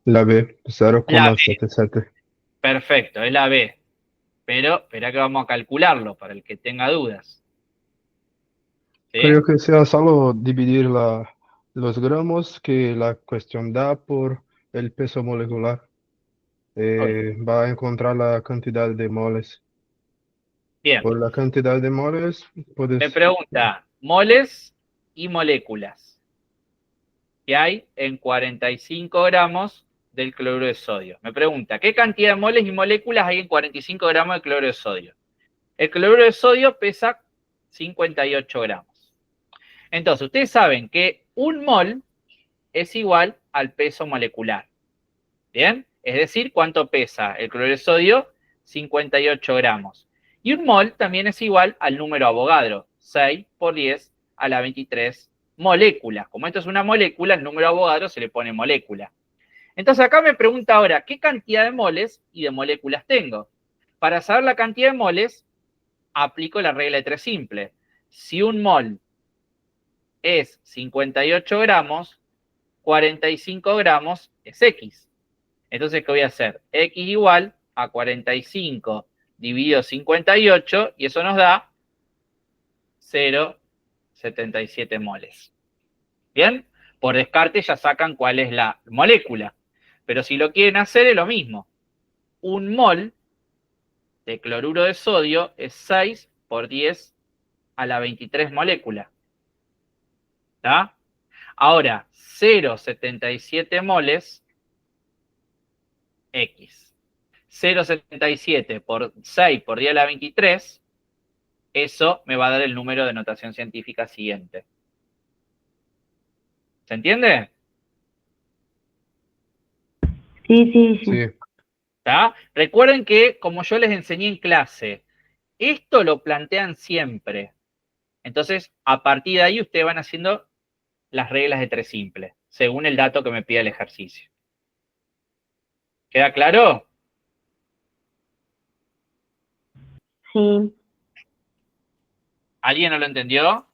La B, 0,77. Perfecto, es la B. Pero espera que vamos a calcularlo para el que tenga dudas. ¿Sí? Creo que sea solo dividir los gramos que la cuestión da por el peso molecular. Va a encontrar la cantidad de moles. Bien. Por la cantidad de moles puedes... Me pregunta, moles y moléculas que hay en 45 gramos del cloruro de sodio. Me pregunta, ¿qué cantidad de moles y moléculas hay en 45 gramos de cloruro de sodio? El cloruro de sodio pesa 58 gramos. Entonces, ustedes saben que un mol es igual al peso molecular. ¿Bien? Es decir, ¿cuánto pesa el cloruro de sodio? 58 gramos. Y un mol también es igual al número Avogadro, 6 por 10 a la 23 moléculas. Como esto es una molécula, el número Avogadro se le pone molécula. Entonces acá me pregunta ahora, ¿qué cantidad de moles y de moléculas tengo? Para saber la cantidad de moles, aplico la regla de 3 simple. Si un mol es 58 gramos, 45 gramos es X. Entonces, ¿qué voy a hacer? X igual a 45 dividido 58 y eso nos da 0,77 moles. ¿Bien? Por descarte ya sacan cuál es la molécula. Pero si lo quieren hacer es lo mismo. Un mol de cloruro de sodio es 6 por 10 a la 23 moléculas. ¿Está? Ahora, 0,77 moles X. 0,77 por 6 por 10 a la 23, eso me va a dar el número de notación científica siguiente. ¿Se entiende? Sí. ¿Está? Recuerden que, como yo les enseñé en clase, esto lo plantean siempre. Entonces, a partir de ahí, ustedes van haciendo las reglas de 3 simple, según el dato que me pide el ejercicio. ¿Queda claro? Sí. ¿Alguien no lo entendió?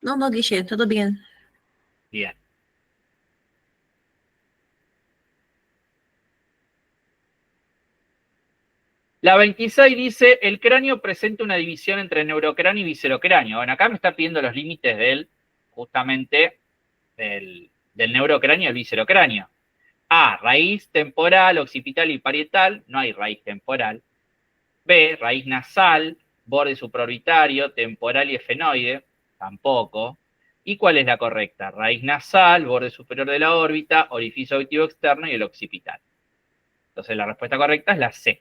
No, Guille, todo bien. Bien. La 26 dice, el cráneo presenta una división entre neurocráneo y viscerocráneo. Bueno, acá me está pidiendo los límites justamente del neurocráneo y el viscerocráneo. A, raíz temporal, occipital y parietal, no hay raíz temporal. B, raíz nasal, borde supraorbitario, temporal y efenoide, tampoco. ¿Y cuál es la correcta? Raíz nasal, borde superior de la órbita, orificio auditivo externo y el occipital. Entonces la respuesta correcta es la C.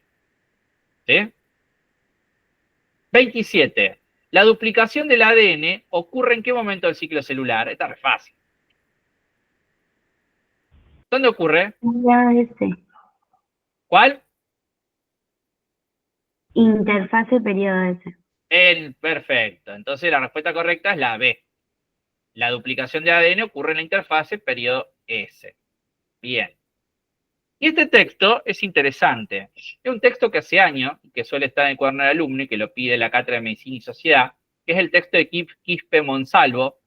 ¿Sí? 27. La duplicación del ADN ocurre en qué momento del ciclo celular. Esta es re fácil. ¿Dónde ocurre? Ya ¿Cuál? Interfase periodo S. Perfecto. Entonces la respuesta correcta es la B. La duplicación de ADN ocurre en la interfase periodo S. Bien. Y este texto es interesante. Es un texto que hace años, que suele estar en el cuaderno del alumno y que lo pide la Cátedra de Medicina y Sociedad, que es el texto de Quispe Monsalvo,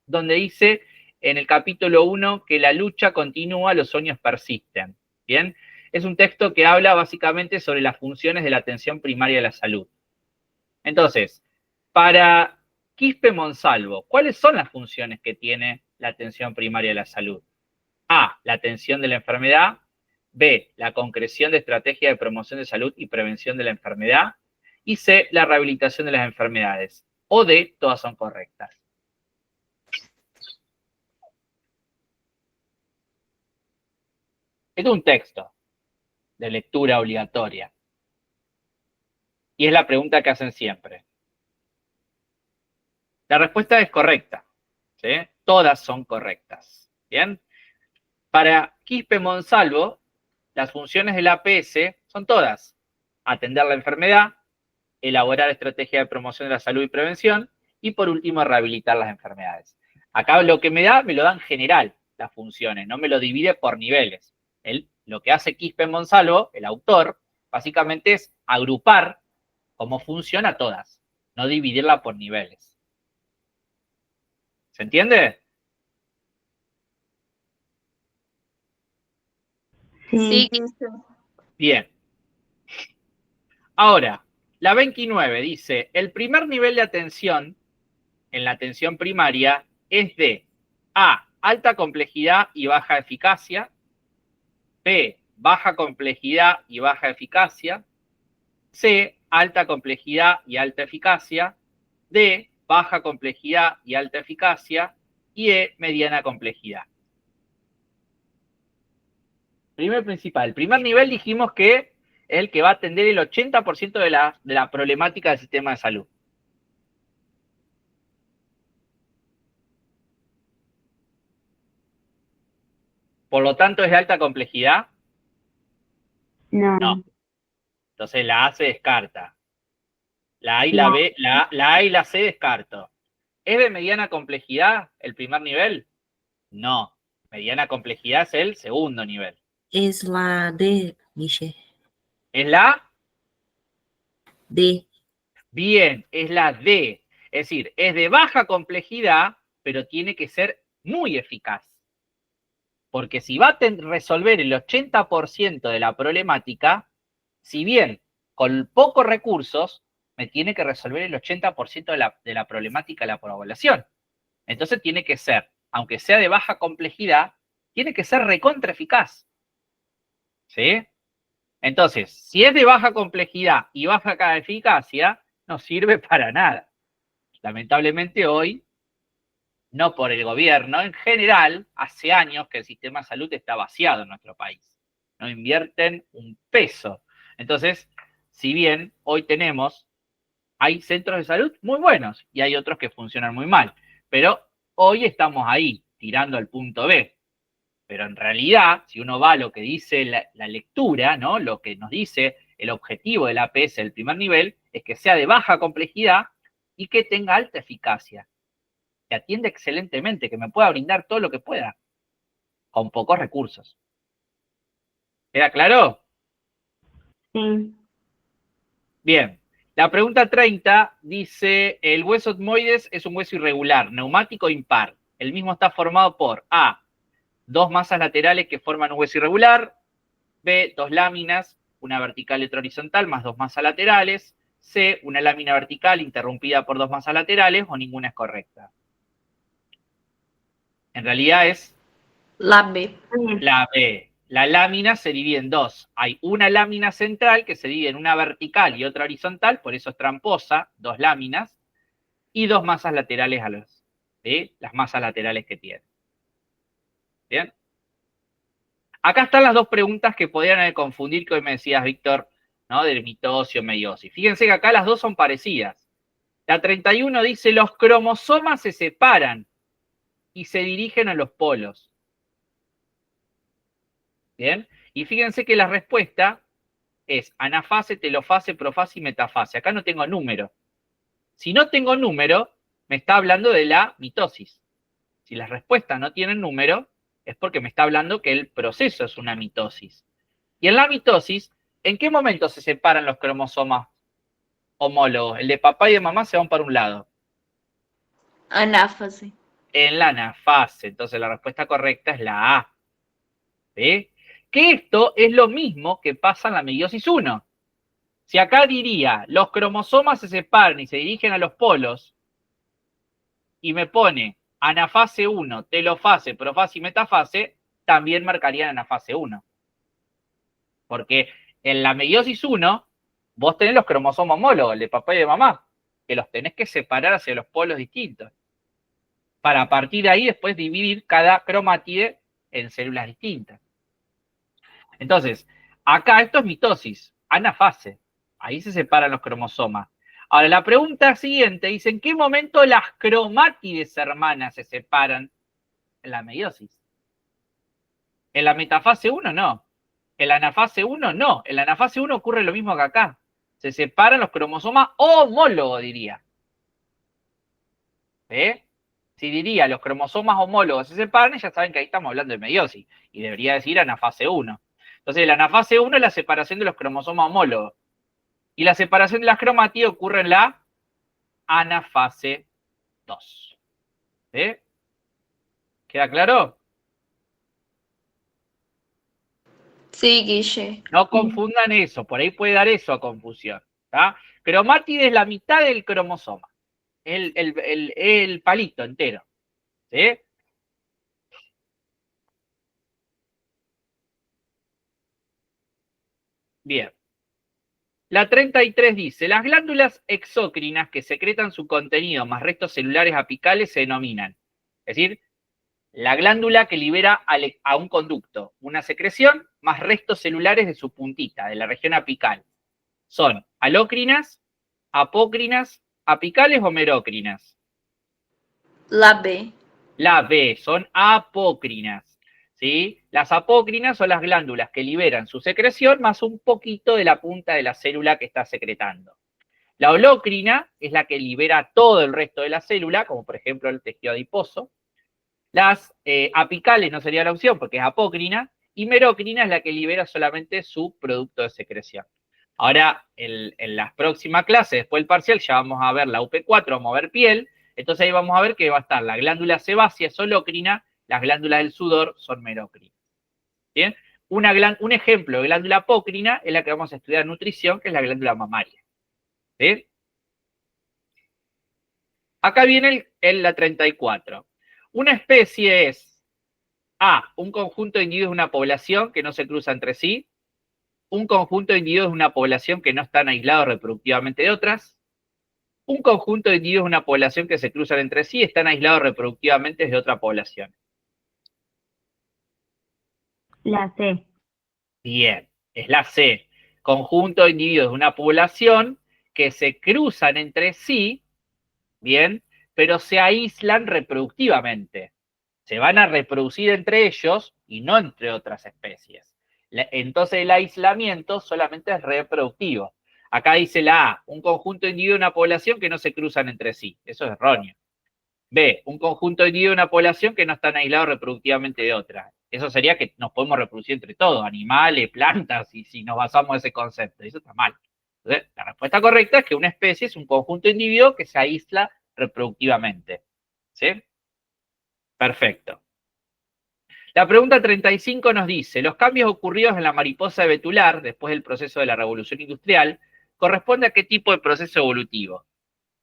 donde dice en el capítulo 1 que la lucha continúa, los sueños persisten. ¿Bien? Es un texto que habla básicamente sobre las funciones de la atención primaria de la salud. Entonces, Para Quispe-Monsalvo, ¿cuáles son las funciones que tiene la atención primaria de la salud? A, la atención de la enfermedad. B, la concreción de estrategias de promoción de salud y prevención de la enfermedad. Y C, la rehabilitación de las enfermedades. O D, todas son correctas. Este es un texto de lectura obligatoria. Y es la pregunta que hacen siempre. La respuesta es correcta. ¿Sí? Todas son correctas. ¿Bien? Para Quispe-Monsalvo, las funciones del APS son todas. Atender la enfermedad, elaborar estrategias de promoción de la salud y prevención, y por último, rehabilitar las enfermedades. Acá lo que me da, me lo da en general las funciones, no me lo divide por niveles. Lo que hace Quispe-Monsalvo, el autor, básicamente es agrupar cómo funciona todas, no dividirla por niveles. ¿Se entiende? Sí, Bien. Ahora, la 29 dice, el primer nivel de atención en la atención primaria es de A, alta complejidad y baja eficacia, B, baja complejidad y baja eficacia, C, alta complejidad y alta eficacia, D, baja complejidad y alta eficacia, y E, mediana complejidad. Primer principal. Primer nivel dijimos que es el que va a atender el 80% de la problemática del sistema de salud. Por lo tanto, ¿es de alta complejidad? No. No. Entonces la A se descarta. La A y la B, la A y la C descarto. ¿Es de mediana complejidad el primer nivel? No. Mediana complejidad es el segundo nivel. Es la D, Guille. ¿Es la? D. Bien, es la D. Es decir, es de baja complejidad, pero tiene que ser muy eficaz. Porque si va a resolver el 80% de la problemática, si bien con pocos recursos, me tiene que resolver el 80% de la problemática de la población. Entonces tiene que ser, aunque sea de baja complejidad, tiene que ser recontra eficaz. ¿Sí? Entonces, si es de baja complejidad y baja eficacia, no sirve para nada. Lamentablemente hoy, no por el gobierno, en general, hace años que el sistema de salud está vaciado en nuestro país. No invierten un peso. Entonces, si bien hoy hay centros de salud muy buenos y hay otros que funcionan muy mal, pero hoy estamos ahí, tirando al punto B. Pero en realidad, si uno va a lo que dice la lectura, ¿no? Lo que nos dice el objetivo del APS del primer nivel es que sea de baja complejidad y que tenga alta eficacia, que atienda excelentemente, que me pueda brindar todo lo que pueda, con pocos recursos. ¿Queda claro? Sí. Bien. La pregunta 30 dice, el hueso etmoides es un hueso irregular, neumático o impar. El mismo está formado por A, dos masas laterales que forman un hueso irregular, B, dos láminas, una vertical y otra horizontal, más dos masas laterales, C, una lámina vertical interrumpida por dos masas laterales, o ninguna es correcta. En realidad es la B. la B. La lámina se divide en dos. Hay una lámina central que se divide en una vertical y otra horizontal, por eso es tramposa, dos láminas, y dos masas laterales a los, ¿sí? Las masas laterales que tiene. ¿Bien? Acá están las dos preguntas que podrían confundir, que hoy me decías, Víctor, ¿no? Del mitosis, meiosis. Fíjense que acá las dos son parecidas. La 31 dice, los cromosomas se separan y se dirigen a los polos. ¿Bien? Y fíjense que la respuesta es anafase, telofase, profase y metafase. Acá no tengo número. Si no tengo número, me está hablando de la mitosis. Si las respuestas no tienen número, es porque me está hablando que el proceso es una mitosis. Y en la mitosis, ¿en qué momento se separan los cromosomas homólogos? El de papá y de mamá se van para un lado. Anáfase. En la anafase. Entonces la respuesta correcta es la A. ¿Sí? Que esto es lo mismo que pasa en la meiosis 1. Si acá diría, los cromosomas se separan y se dirigen a los polos, y me pone anafase 1, telofase, profase y metafase, también marcarían anafase 1. Porque en la meiosis 1, vos tenés los cromosomas homólogos, el de papá y de mamá, que los tenés que separar hacia los polos distintos. Para a partir de ahí después dividir cada cromátide en células distintas. Entonces, acá esto es mitosis, anafase. Ahí se separan los cromosomas. Ahora, la pregunta siguiente dice, ¿en qué momento las cromátides hermanas se separan en la meiosis? En la metafase 1 no. En la anafase 1 no. En la anafase 1 ocurre lo mismo que acá. Se separan los cromosomas homólogos, diría. ¿Eh? Si diría los cromosomas homólogos se separan, ya saben que ahí estamos hablando de meiosis. Y debería decir anafase 1. Entonces, la anafase 1 es la separación de los cromosomas homólogos. Y la separación de las cromátides ocurre en la anafase 2. ¿Eh? ¿Queda claro? Sí, Guille. No confundan eso, por ahí puede dar eso a confusión. ¿Tá? Cromátide es la mitad del cromosoma. El palito entero. ¿Sí? Bien. La 33 dice, las glándulas exócrinas que secretan su contenido más restos celulares apicales se denominan. Es decir, la glándula que libera a un conducto una secreción más restos celulares de su puntita, de la región apical. Son alócrinas, apócrinas, apicales o merócrinas. La B. La B, son apócrinas. ¿Sí? Las apócrinas son las glándulas que liberan su secreción más un poquito de la punta de la célula que está secretando. La holócrina es la que libera todo el resto de la célula, como por ejemplo el tejido adiposo. Las apicales no sería la opción porque es apócrina, y merócrina es la que libera solamente su producto de secreción. Ahora, en las próximas clases, después del parcial, ya vamos a ver la UP4, vamos a ver piel, entonces ahí vamos a ver que va a estar la glándula sebácea, es holócrina, las glándulas del sudor son merócrinas. ¿Bien? Un ejemplo de glándula apócrina es la que vamos a estudiar en nutrición, que es la glándula mamaria. ¿Sí? Acá viene la 34. Una especie es A, un conjunto de individuos de una población que no se cruza entre sí, un conjunto de individuos de una población que no están aislados reproductivamente de otras, un conjunto de individuos de una población que se cruzan entre sí y están aislados reproductivamente de otra población. La C. Bien, es la C. Conjunto de individuos de una población que se cruzan entre sí, bien, pero se aíslan reproductivamente. Se van a reproducir entre ellos y no entre otras especies. Entonces el aislamiento solamente es reproductivo. Acá dice la A, un conjunto de individuos de una población que no se cruzan entre sí. Eso es erróneo. B, un conjunto de individuos de una población que no están aislados reproductivamente de otra. Eso sería que nos podemos reproducir entre todos, animales, plantas, y si nos basamos en ese concepto. Eso está mal. Entonces, la respuesta correcta es que una especie es un conjunto de individuos que se aísla reproductivamente. ¿Sí? Perfecto. La pregunta 35 nos dice, los cambios ocurridos en la mariposa betular después del proceso de la revolución industrial corresponde a qué tipo de proceso evolutivo.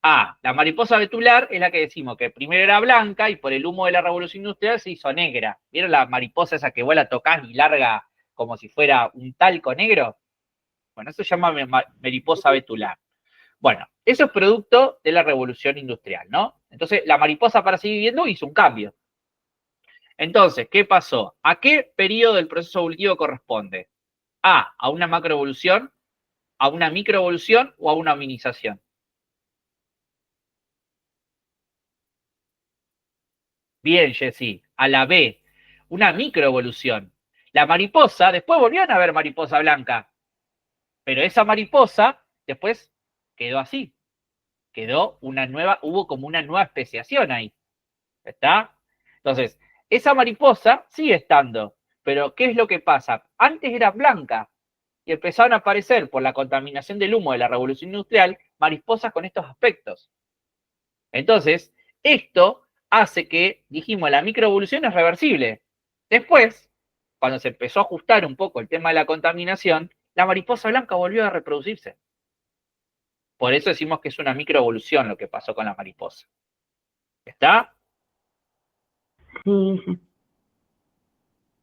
A, la mariposa betular es la que decimos que primero era blanca y por el humo de la revolución industrial se hizo negra. ¿Vieron la mariposa esa que vos la tocás y larga como si fuera un talco negro? Bueno, eso se llama mariposa betular. Bueno, eso es producto de la revolución industrial, ¿no? Entonces, la mariposa para seguir viviendo hizo un cambio. Entonces, ¿qué pasó? ¿A qué periodo del proceso evolutivo corresponde? A una macroevolución, a una microevolución o a una hominización. Bien, Jessy, a la B, una microevolución. La mariposa, después volvieron a ver mariposa blanca, pero esa mariposa después quedó así. Quedó una nueva, hubo como una nueva especiación ahí. ¿Está? Entonces, esa mariposa sigue estando, pero ¿qué es lo que pasa? Antes era blanca y empezaron a aparecer por la contaminación del humo de la revolución industrial mariposas con estos aspectos. Entonces, esto hace que, dijimos, la microevolución es reversible. Después, cuando se empezó a ajustar un poco el tema de la contaminación, la mariposa blanca volvió a reproducirse. Por eso decimos que es una microevolución lo que pasó con la mariposa. ¿Está? Sí, sí.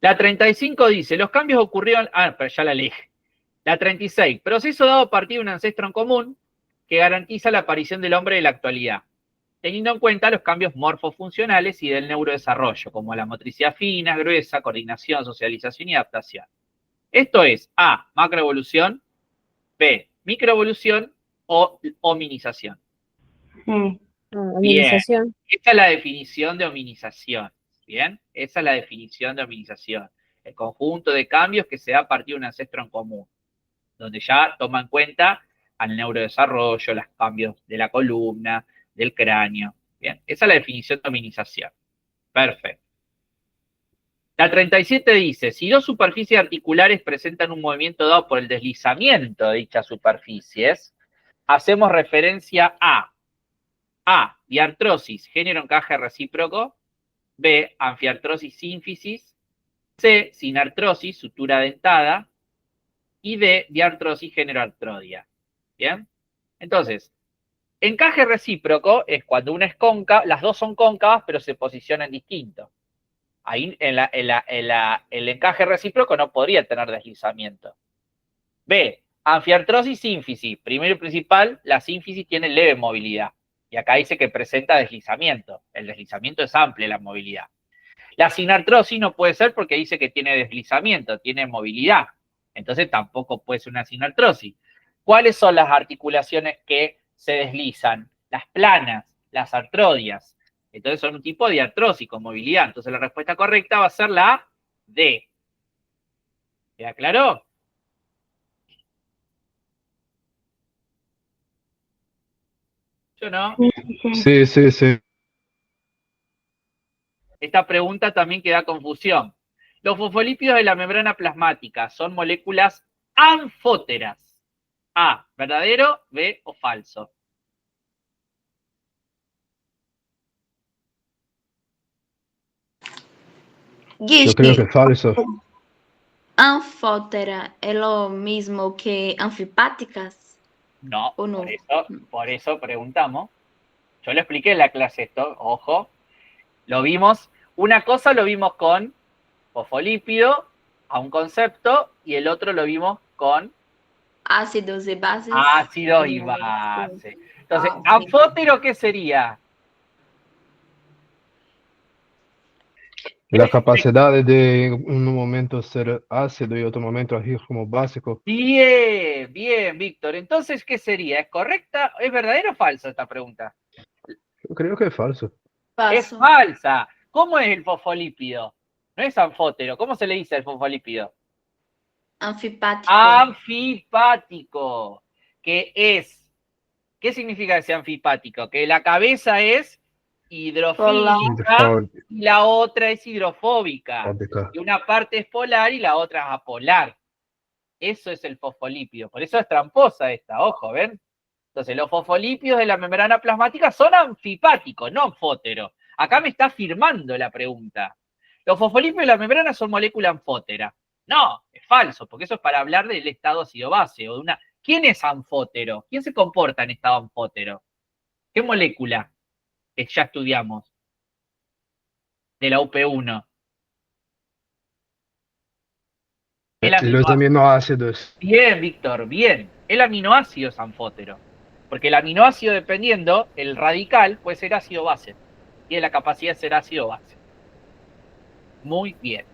La 35 dice, los cambios ocurrieron... Ah, pero ya la leí. La 36, proceso dado a partir de un ancestro en común que garantiza la aparición del hombre de la actualidad, teniendo en cuenta los cambios morfofuncionales y del neurodesarrollo, como la motricidad fina, gruesa, coordinación, socialización y adaptación. Esto es A, macroevolución, B, microevolución o hominización. Sí. Hominización. Esta es la definición de hominización. Bien, esa es la definición de hominización. El conjunto de cambios que se da a partir de un ancestro en común, donde ya toma en cuenta al neurodesarrollo, los cambios de la columna, del cráneo. Bien, esa es la definición de hominización. Perfecto. La 37 dice, si dos superficies articulares presentan un movimiento dado por el deslizamiento de dichas superficies, hacemos referencia a diartrosis, género encaje recíproco, B, anfiartrosis sínfisis, C, sinartrosis, sutura dentada, y D, diartrosis, género artrodia. ¿Bien? Entonces, encaje recíproco es cuando una es cóncava, las dos son cóncavas, pero se posicionan distinto. Ahí el encaje recíproco no podría tener deslizamiento. B, anfiartrosis sínfisis. Primero y principal, la sínfisis tiene leve movilidad. Y acá dice que presenta deslizamiento. El deslizamiento es amplia la movilidad. La sinartrosis no puede ser porque dice que tiene deslizamiento, tiene movilidad. Entonces tampoco puede ser una sinartrosis. ¿Cuáles son las articulaciones que se deslizan? Las planas, las artrodias. Entonces son un tipo de artrosis con movilidad. Entonces la respuesta correcta va a ser la D. ¿Queda claro? ¿Yo no? Sí, sí, sí. Esta pregunta también queda confusión. Los fosfolípidos de la membrana plasmática son moléculas anfóteras. A, ¿verdadero? B, o falso. Yo creo que es falso. Anfótera es lo mismo que anfipáticas. No, ¿O no? por eso preguntamos. Yo lo expliqué en la clase esto, ojo. Lo vimos, una cosa lo vimos con fosfolípido, a un concepto, y el otro lo vimos con Ácidos y bases. ácido y base. Entonces, sí. ¿anfótero qué sería? La capacidad de un momento ser ácido y otro momento agir como básico. Bien, bien, Víctor. Entonces, ¿qué sería? ¿Es correcta? ¿Es verdadera o falsa esta pregunta? Yo creo que es falso. Es Paso. falsa. ¿Cómo es el fosfolípido? No es anfótero. ¿Cómo se le dice al fosfolípido? Anfipático. Anfipático. ¿Qué significa que sea anfipático? Que la cabeza es hidrofílica y la otra es hidrofóbica. Y una parte es polar y la otra es apolar. Eso es el fosfolípido. Por eso es tramposa esta, ojo, ¿ven? Entonces, los fosfolípidos de la membrana plasmática son anfipáticos, no anfóteros. Acá me está afirmando la pregunta. Los fosfolípidos de la membrana son molécula anfótera. No, es falso, porque eso es para hablar del estado ácido-base o de una... ¿Quién es anfótero? ¿Quién se comporta en estado anfótero? ¿Qué molécula ya estudiamos de la UP1? Los aminoácidos. Bien, Víctor, bien. El aminoácido es anfótero. Porque el aminoácido, dependiendo, el radical puede ser ácido-base. Tiene la capacidad de ser ácido-base. Muy bien.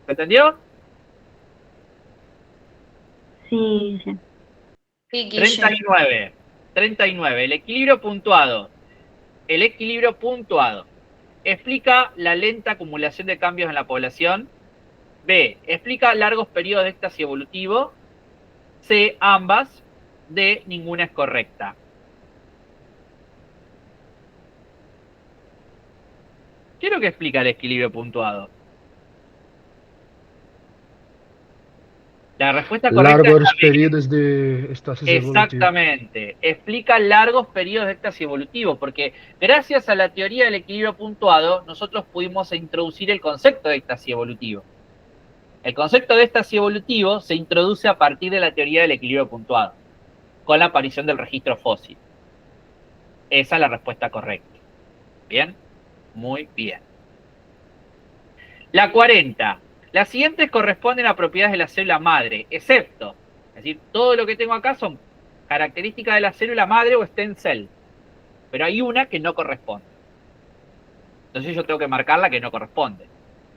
¿Se entendió? Sí, sí. Sí, Guille. 39. El equilibrio puntuado. El equilibrio puntuado. Explica la lenta acumulación de cambios en la población. B. Explica largos periodos de éxtasis evolutivo. C. Ambas. D. Ninguna es correcta. ¿Qué es lo que explica el equilibrio puntuado? La respuesta correcta Largos es periodos de estasis evolutivos. exactamente. Explica largos periodos de éxtasis evolutivo, porque gracias a la teoría del equilibrio puntuado, nosotros pudimos introducir el concepto de éxtasis evolutivo. El concepto de éxtasis evolutivo se introduce a partir de la teoría del equilibrio puntuado. con la aparición del registro fósil. Esa es la respuesta correcta. ¿Bien? Muy bien. La 40. Las siguientes corresponden a propiedades de la célula madre, excepto, es decir, todo lo que tengo acá son características de la célula madre o stem cell, pero hay una que no corresponde. Entonces yo tengo que marcar la que no corresponde.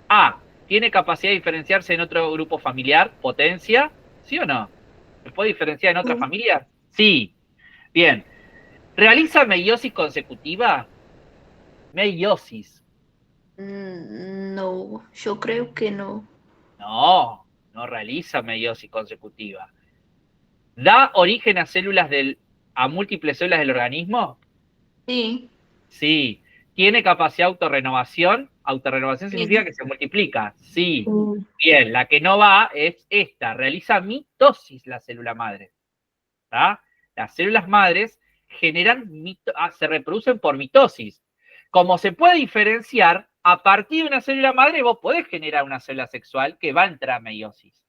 A. ¿Tiene capacidad de diferenciarse en otro grupo familiar? ¿Potencia? ¿Sí o no? ¿Se puede diferenciar en otra familia? Sí. Bien. ¿Realiza meiosis consecutiva? Meiosis. No, yo creo que no. No, no realiza meiosis consecutiva. ¿Da origen a a múltiples células del organismo? Sí, Sí. ¿Tiene capacidad de autorrenovación? Autorrenovación sí. significa que se multiplica. Sí. Sí. Bien, la que no va es esta. Realiza mitosis la célula madre. ¿Tá? Las células madres se reproducen por mitosis. Como se puede diferenciar, a partir de una célula madre vos podés generar una célula sexual que va a entrar a meiosis.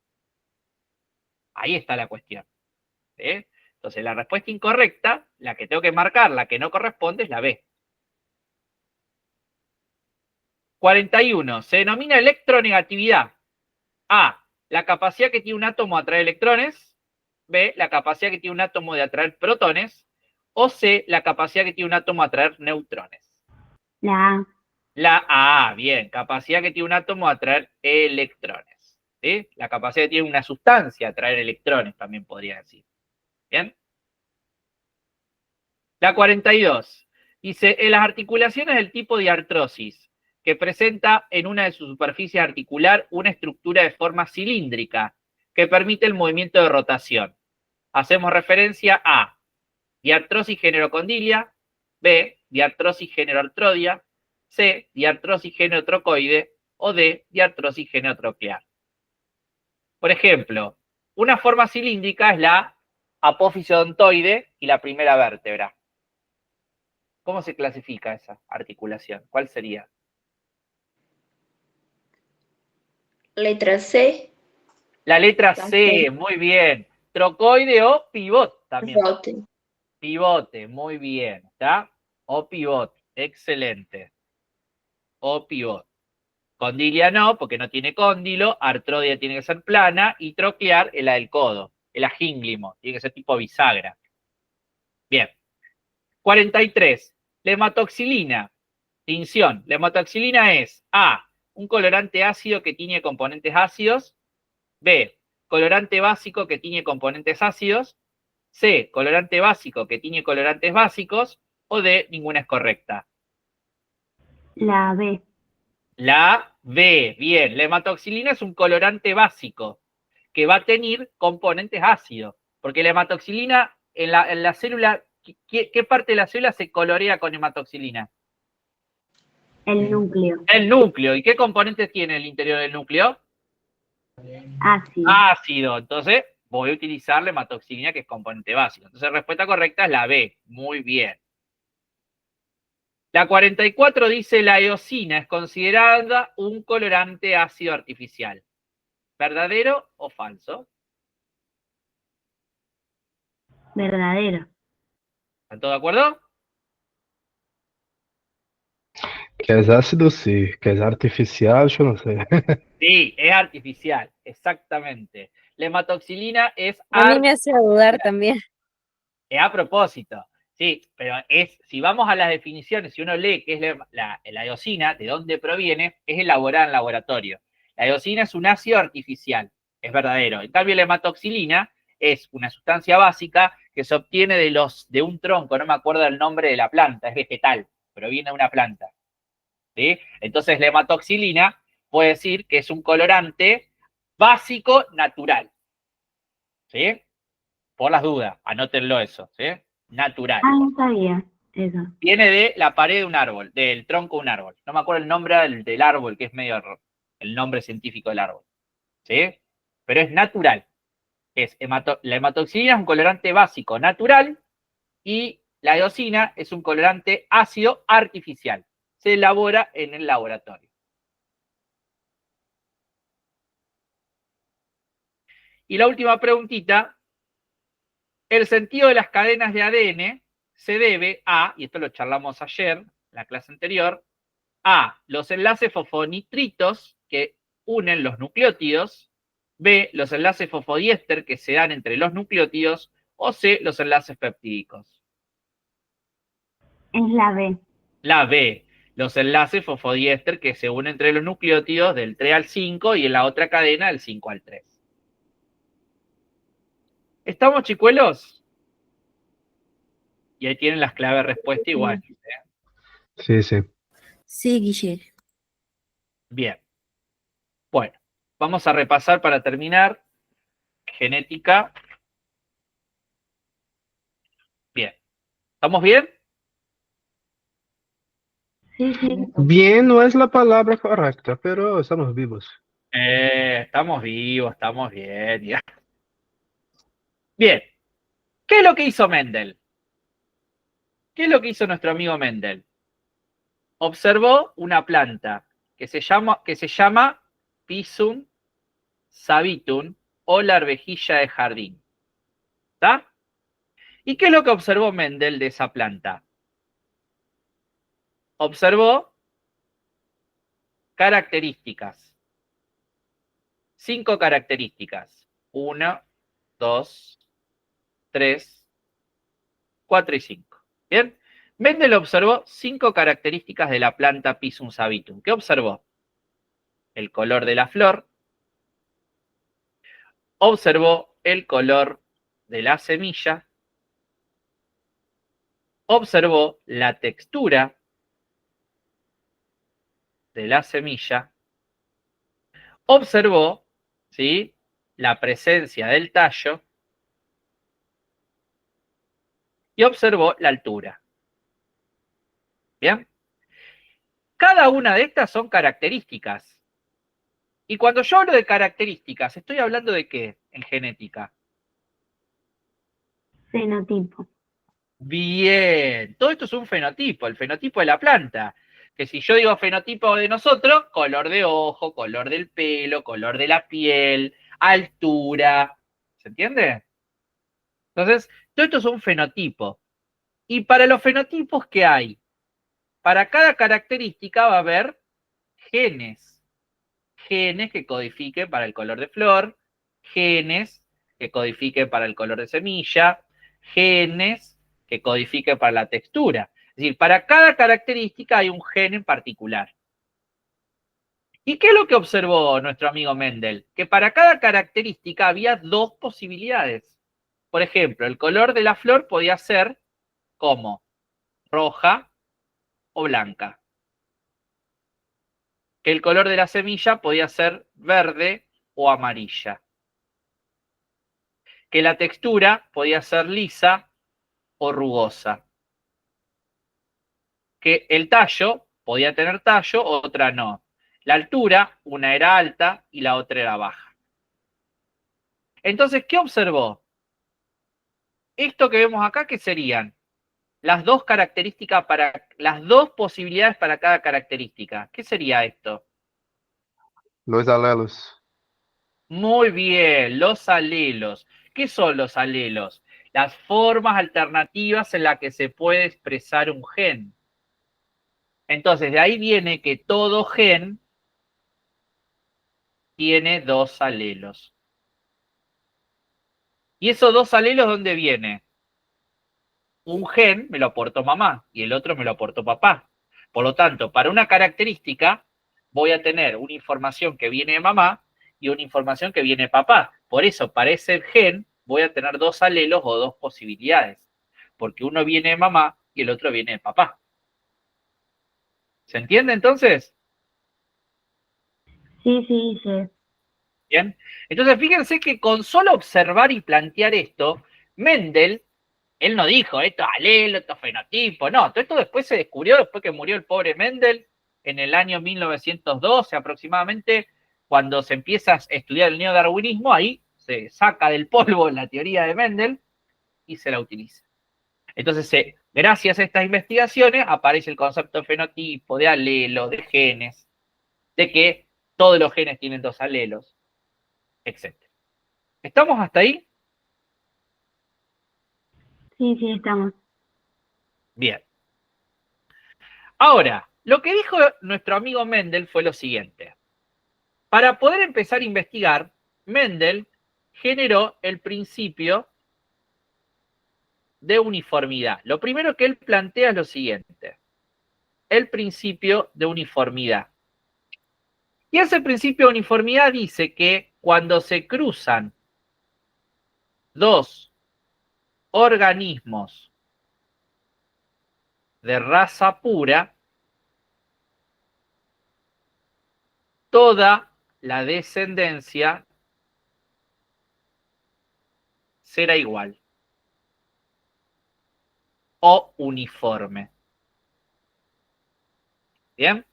Ahí está la cuestión. ¿Sí? Entonces, la respuesta incorrecta, la que tengo que marcar, la que no corresponde, es la B. 41. Se denomina electronegatividad. A. La capacidad que tiene un átomo de atraer electrones. B. La capacidad que tiene un átomo de atraer protones. O C. La capacidad que tiene un átomo de atraer neutrones. La A. La A, bien. Capacidad que tiene un átomo de atraer electrones. ¿Sí? La capacidad que tiene una sustancia de atraer electrones, también podría decir. ¿Bien? La 42. Dice, en las articulaciones del tipo de artrosis, que presenta en una de sus superficies articular una estructura de forma cilíndrica que permite el movimiento de rotación. Hacemos referencia a diartrosis generocondilia, B, diartrosis generoartrodia, C, diartrosis genotrocoide o D, diartrosis genotroquear. Por ejemplo, una forma cilíndrica es la apófisis odontoide y la primera vértebra. ¿Cómo se clasifica esa articulación? ¿Cuál sería? Letra C, La letra C, muy bien. Trocoide o pivot también. pivote. Pivote, muy bien. ¿Está? O pivot, excelente. O pivot. Condilia no, porque no tiene cóndilo. Artrodia tiene que ser plana. Y troquear es la del codo. El agínglimo. Tiene que ser tipo bisagra. Bien. 43. La hematoxilina. Tinción. La hematoxilina es A. Un colorante ácido que tiene componentes ácidos. B. Colorante básico que tiene componentes ácidos. C. Colorante básico que tiene colorantes básicos. O D. Ninguna es correcta. La B. La B. Bien. La hematoxilina es un colorante básico que va a tener componentes ácidos. Porque la hematoxilina en la célula, ¿qué parte de la célula se colorea con hematoxilina? El núcleo. El núcleo. ¿Y qué componentes tiene el interior del núcleo? Ácido. Ácido. Entonces, voy a utilizar la hematoxilina, que es componente básico. Entonces, la respuesta correcta es la B. Muy bien. La 44 dice, la eosina es considerada un colorante ácido artificial. ¿Verdadero o falso? Verdadero. ¿Están todos de acuerdo? Que es ácido, sí. Que es artificial, yo no sé. Sí, es artificial, exactamente. La hematoxilina es A mí me hace dudar también. a propósito. Sí, pero si vamos a las definiciones, si uno lee qué es la eosina, de dónde proviene, es elaborada en laboratorio. La eosina es un ácido artificial, es verdadero. En cambio, la hematoxilina es una sustancia básica que se obtiene de un tronco, no me acuerdo el nombre de la planta, es vegetal, proviene de una planta. ¿Sí? Entonces, la hematoxilina puede decir que es un colorante básico natural. ¿Sí? Por las dudas, anótenlo eso, ¿sí? Natural. Ah, no sabía eso. Viene de la pared de un árbol, del tronco de un árbol. No me acuerdo el nombre del árbol, que es medio el nombre científico del árbol. ¿Sí? Pero es natural. La hematoxilina es un colorante básico natural y la eosina es un colorante ácido artificial. Se elabora en el laboratorio. Y la última preguntita el sentido de las cadenas de ADN se debe a, y esto lo charlamos ayer, en la clase anterior, a los enlaces fosfonitritos que unen los nucleótidos, B, los enlaces fosfodiéster que se dan entre los nucleótidos, o C, los enlaces peptídicos. Es la B. La B, los enlaces fosfodiéster que se unen entre los nucleótidos del 3 al 5 y en la otra cadena del 5 al 3. ¿Estamos, chicuelos? Y ahí tienen las claves de respuesta igual. Sí, sí. Sí, Guille. Bien. Bueno, vamos a repasar para terminar. Genética. Bien. ¿Estamos bien? Sí, sí. Bien no es la palabra correcta, pero estamos vivos. Estamos vivos, estamos bien. Ya. Bien. ¿Qué es lo que hizo Mendel? ¿Qué es lo que hizo nuestro amigo Mendel? Observó una planta que se llama Pisum sabitum o la arvejilla de jardín. ¿Está? ¿Y qué es lo que observó Mendel de esa planta? Observó características. 5 características. 1, 2, 3, 4 y 5. ¿Bien? Mendel observó 5 características de la planta Pisum sabitum. ¿Qué observó? El color de la flor. Observó el color de la semilla. Observó la textura de la semilla. Observó, ¿sí?, la presencia del tallo. Y observó la altura. ¿Bien? Cada una de estas son características. Y cuando yo hablo de características, ¿estoy hablando de qué en genética? Fenotipo. Bien, todo esto es un fenotipo, el fenotipo de la planta. Que si yo digo fenotipo de nosotros, color de ojo, color del pelo, color de la piel, altura. ¿Se entiende? Entonces, todo esto es un fenotipo. Y para los fenotipos, ¿qué hay? Para cada característica va a haber genes. Genes que codifiquen para el color de flor, genes que codifiquen para el color de semilla, genes que codifiquen para la textura. Es decir, para cada característica hay un gen en particular. ¿Y qué es lo que observó nuestro amigo Mendel? Que para cada característica había 2 posibilidades. Por ejemplo, el color de la flor podía ser como roja o blanca. Que el color de la semilla podía ser verde o amarilla. Que la textura podía ser lisa o rugosa. Que el tallo podía tener tallo, otra no. La altura, una era alta y la otra era baja. Entonces, ¿qué observó? Esto que vemos acá, ¿qué serían? Las 2 características las 2 posibilidades para cada característica. ¿Qué sería esto? Los alelos. Muy bien, los alelos. ¿Qué son los alelos? Las formas alternativas en las que se puede expresar un gen. Entonces, de ahí viene que todo gen tiene 2 alelos. ¿Y esos 2 alelos dónde viene? Un gen me lo aportó mamá y el otro me lo aportó papá. Por lo tanto, para una característica voy a tener una información que viene de mamá y una información que viene de papá. Por eso, para ese gen voy a tener 2 alelos o 2 posibilidades. Porque uno viene de mamá y el otro viene de papá. ¿Se entiende entonces? Sí, sí, sí. Bien. Entonces, fíjense que con solo observar y plantear esto, Mendel, él no dijo esto es alelo, esto es fenotipo, no, todo esto después se descubrió, después que murió el pobre Mendel, en el año 1912 aproximadamente, cuando se empieza a estudiar el neodarwinismo, ahí se saca del polvo la teoría de Mendel y se la utiliza. Entonces, gracias a estas investigaciones, aparece el concepto de fenotipo, de alelo, de genes, de que todos los genes tienen 2 alelos, etc. ¿Estamos hasta ahí? Sí, sí, estamos. Bien. Ahora, lo que dijo nuestro amigo Mendel fue lo siguiente. Para poder empezar a investigar, Mendel generó el principio de uniformidad. Lo primero que él plantea es lo siguiente. El principio de uniformidad. Y ese principio de uniformidad dice que cuando se cruzan dos organismos de raza pura, toda la descendencia será igual o uniforme. ¿Bien?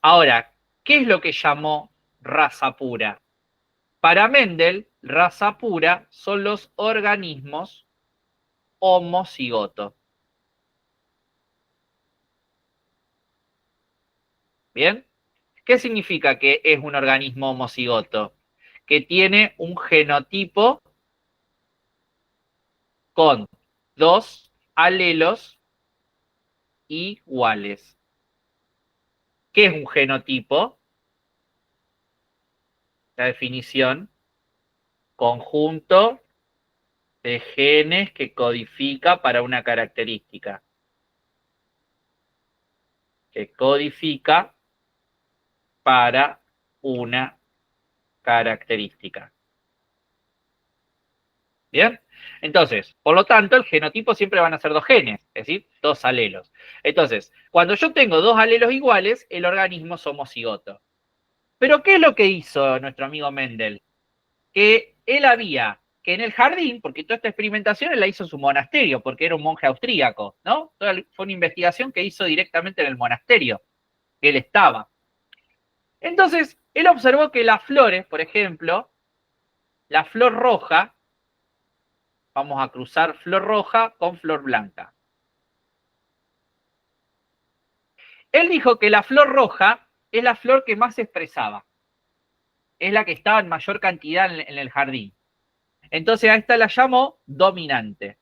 Ahora, ¿qué es lo que llamó raza pura? Para Mendel, raza pura son los organismos homocigotos. ¿Bien? ¿Qué significa que es un organismo homocigoto? Que tiene un genotipo con dos alelos iguales. ¿Qué es un genotipo? La definición: conjunto de genes que codifica para una característica. Que codifica para una característica. ¿Bien? Entonces, por lo tanto, el genotipo siempre van a ser dos genes, es decir, dos alelos. Entonces, cuando yo tengo dos alelos iguales, el organismo es homocigoto. Pero, ¿qué es lo que hizo nuestro amigo Mendel? Que él había, que en el jardín, porque toda esta experimentación él la hizo en su monasterio, porque era un monje austríaco, ¿no? Fue una investigación que hizo directamente en el monasterio que él estaba. Entonces, él observó que las flores, por ejemplo, la flor roja, vamos a cruzar flor roja con flor blanca. Él dijo que la flor roja es la flor que más se expresaba. Es la que estaba en mayor cantidad en el jardín. Entonces a esta la llamó dominante.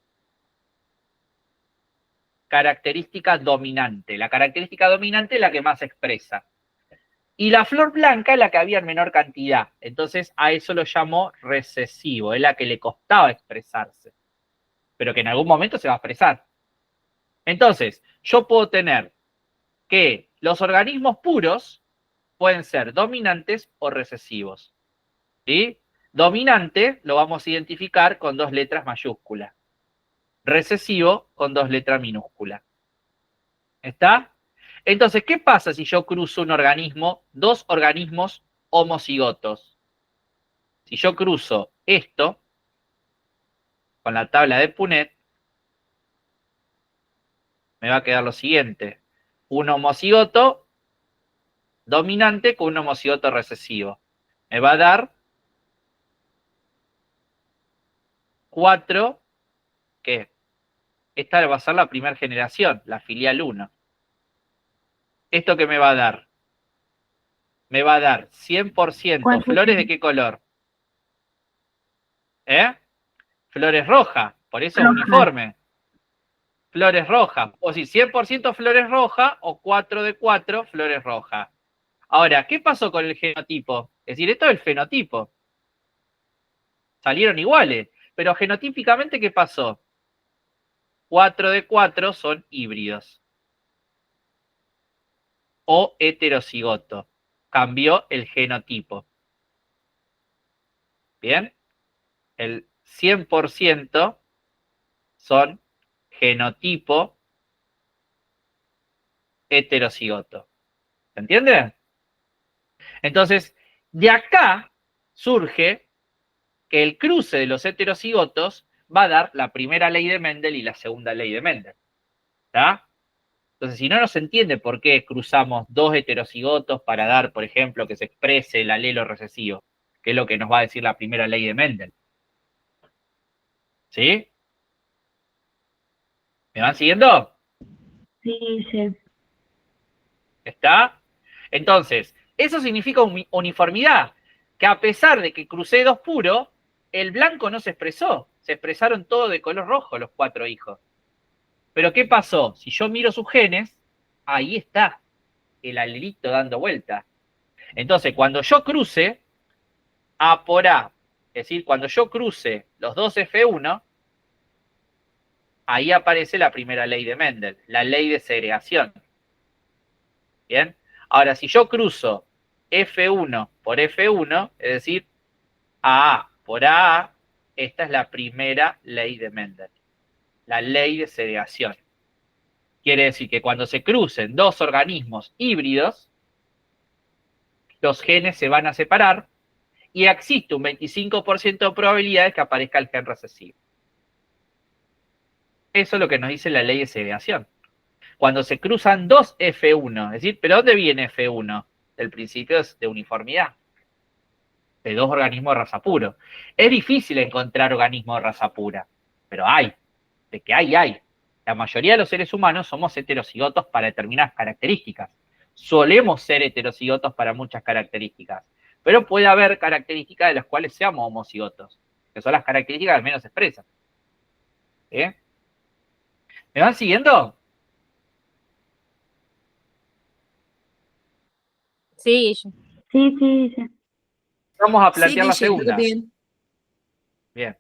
Característica dominante. La característica dominante es la que más se expresa. Y la flor blanca es la que había en menor cantidad. Entonces a eso lo llamó recesivo. Es la que le costaba expresarse. Pero que en algún momento se va a expresar. Entonces, yo puedo tener que los organismos puros pueden ser dominantes o recesivos. ¿Sí? Dominante lo vamos a identificar con dos letras mayúsculas. Recesivo con dos letras minúsculas. ¿Está? Entonces, ¿qué pasa si yo cruzo un organismo, dos organismos homocigotos? Si yo cruzo esto con la tabla de Punnett, me va a quedar lo siguiente. Un homocigoto dominante con un homocigoto recesivo. Me va a dar 4, que esta va a ser la primera generación, la filial 1. ¿Esto qué me va a dar? Me va a dar 100% flores de qué color. Flores rojas, por eso es uniforme. Flores rojas, o si 100% flores rojas o 4 de 4 flores rojas. Ahora, ¿qué pasó con el genotipo? Es decir, esto es el fenotipo. Salieron iguales, pero genotípicamente, ¿qué pasó? 4 de 4 son híbridos. O heterocigoto. Cambió el genotipo. ¿Bien? El 100% son genotipo heterocigoto. ¿Se entiende? Entonces, de acá surge que el cruce de los heterocigotos va a dar la primera ley de Mendel y la segunda ley de Mendel. ¿Está? Entonces, si no nos entiende por qué cruzamos dos heterocigotos para dar, por ejemplo, que se exprese el alelo recesivo, que es lo que nos va a decir la primera ley de Mendel. ¿Sí? ¿Me van siguiendo? Sí, sí. ¿Está? Entonces, eso significa uniformidad, que a pesar de que crucé dos puros, el blanco no se expresó. se expresaron todos de color rojo los 4 hijos. Pero ¿qué pasó? Si yo miro sus genes, ahí está el alelito dando vuelta. Entonces, cuando yo cruce A por A, es decir, cuando yo cruce los dos F1, ahí aparece la primera ley de Mendel, la ley de segregación. ¿Bien? Ahora, si yo cruzo F1 por F1, es decir, AA por AA, esta es la primera ley de Mendel, la ley de segregación. Quiere decir que cuando se crucen dos organismos híbridos, los genes se van a separar y existe un 25% de probabilidades que aparezca el gen recesivo. Eso es lo que nos dice la ley de segregación. Cuando se cruzan dos F1, es decir, ¿pero dónde viene F1? Del principio de uniformidad, de dos organismos de raza pura. Es difícil encontrar organismos de raza pura, pero hay, de que hay. La mayoría de los seres humanos somos heterocigotos para determinadas características. Solemos ser heterocigotos para muchas características, pero puede haber características de las cuales seamos homocigotos, que son las características que menos expresan. ¿Me van siguiendo? Sí, Sí, sí, sí. Vamos a Sí, plantear la Guille, todo segunda. bien. Bien.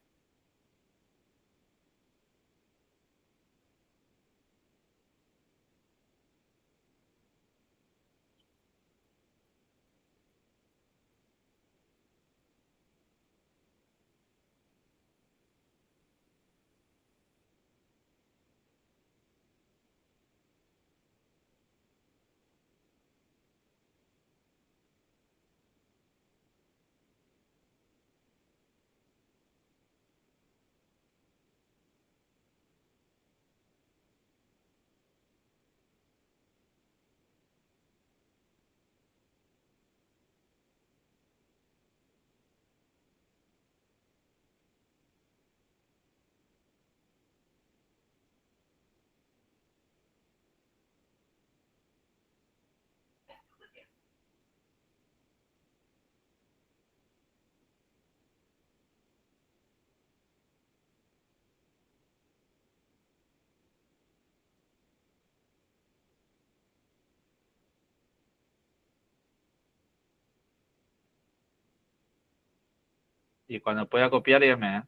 Y cuando pueda copiar, dígame, ¿eh?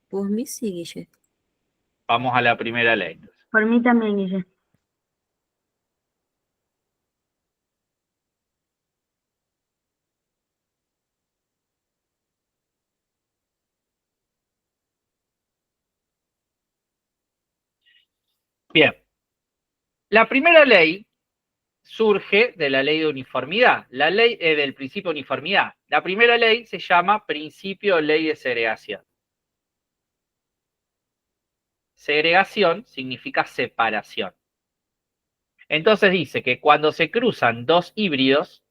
Por mí sí, Guille. Vamos a la primera ley. Por mí también, Guille. Bien. La primera ley surge de la ley de uniformidad, la ley del principio de uniformidad. La primera ley se llama principio de ley de segregación. Segregación significa separación. Entonces dice que cuando se cruzan dos híbridos,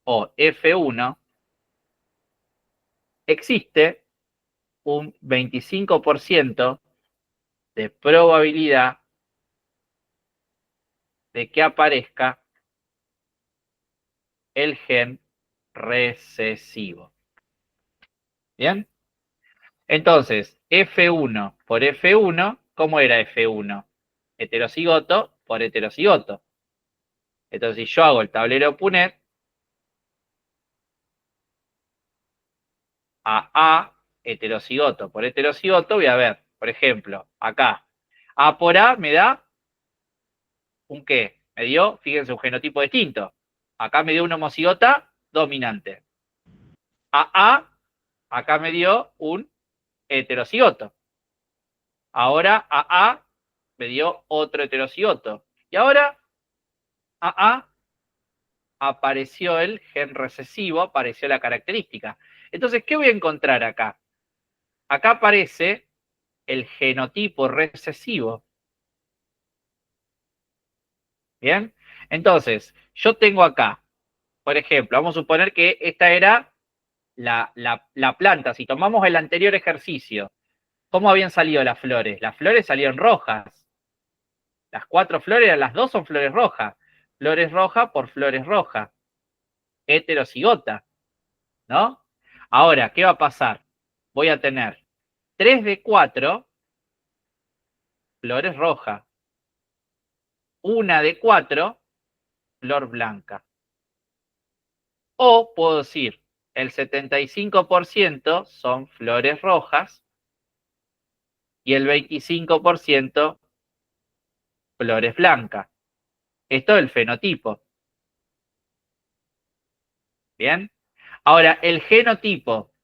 o F1, existe un 25% de probabilidad de que aparezca el gen recesivo. ¿Bien? Entonces, F1 por F1, ¿cómo era F1? Heterocigoto por heterocigoto. Entonces, si yo hago el tablero Punnett, a heterocigoto por heterocigoto, voy a ver, por ejemplo, acá, A por A me da un ¿qué? Me dio, fíjense, un genotipo distinto. Acá me dio una homocigota dominante. Acá me dio un heterocigoto. Ahora AA me dio otro heterocigoto. Y ahora AA apareció el gen recesivo, apareció la característica. Entonces, ¿qué voy a encontrar acá? Acá aparece el genotipo recesivo. ¿Bien? Entonces, yo tengo acá, por ejemplo, vamos a suponer que esta era la planta. Si tomamos el anterior ejercicio, ¿Cómo habían salido las flores? Las flores salieron rojas. Las 4 flores, las 2 son flores rojas. Flores rojas por flores rojas. Heterocigota, ¿no? Ahora, ¿qué va a pasar? Voy a tener 3 de 4 flores rojas. 1 de 4 flor blanca. O puedo decir, el 75% son flores rojas y el 25% flores blancas. Esto es el fenotipo. ¿Bien? Ahora, el genotipo.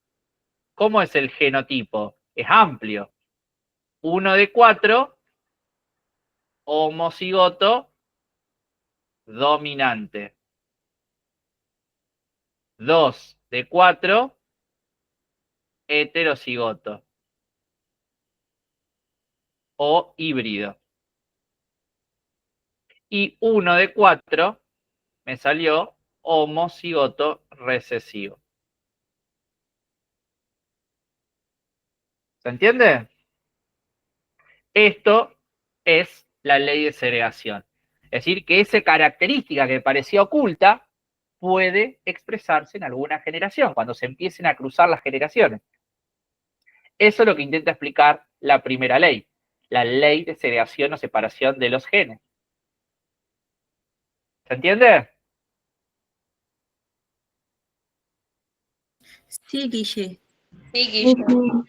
¿Cómo es el genotipo? Es amplio. 1 de 4, homocigoto dominante. 2 de 4, heterocigoto o híbrido. Y 1 de 4 me salió homocigoto recesivo. ¿Se entiende? Esto es la ley de segregación. Es decir, que esa característica que parecía oculta puede expresarse en alguna generación, cuando se empiecen a cruzar las generaciones. Eso es lo que intenta explicar la primera ley, la ley de segregación o separación de los genes. ¿Se entiende? Sí, Guille. Sí, Guille.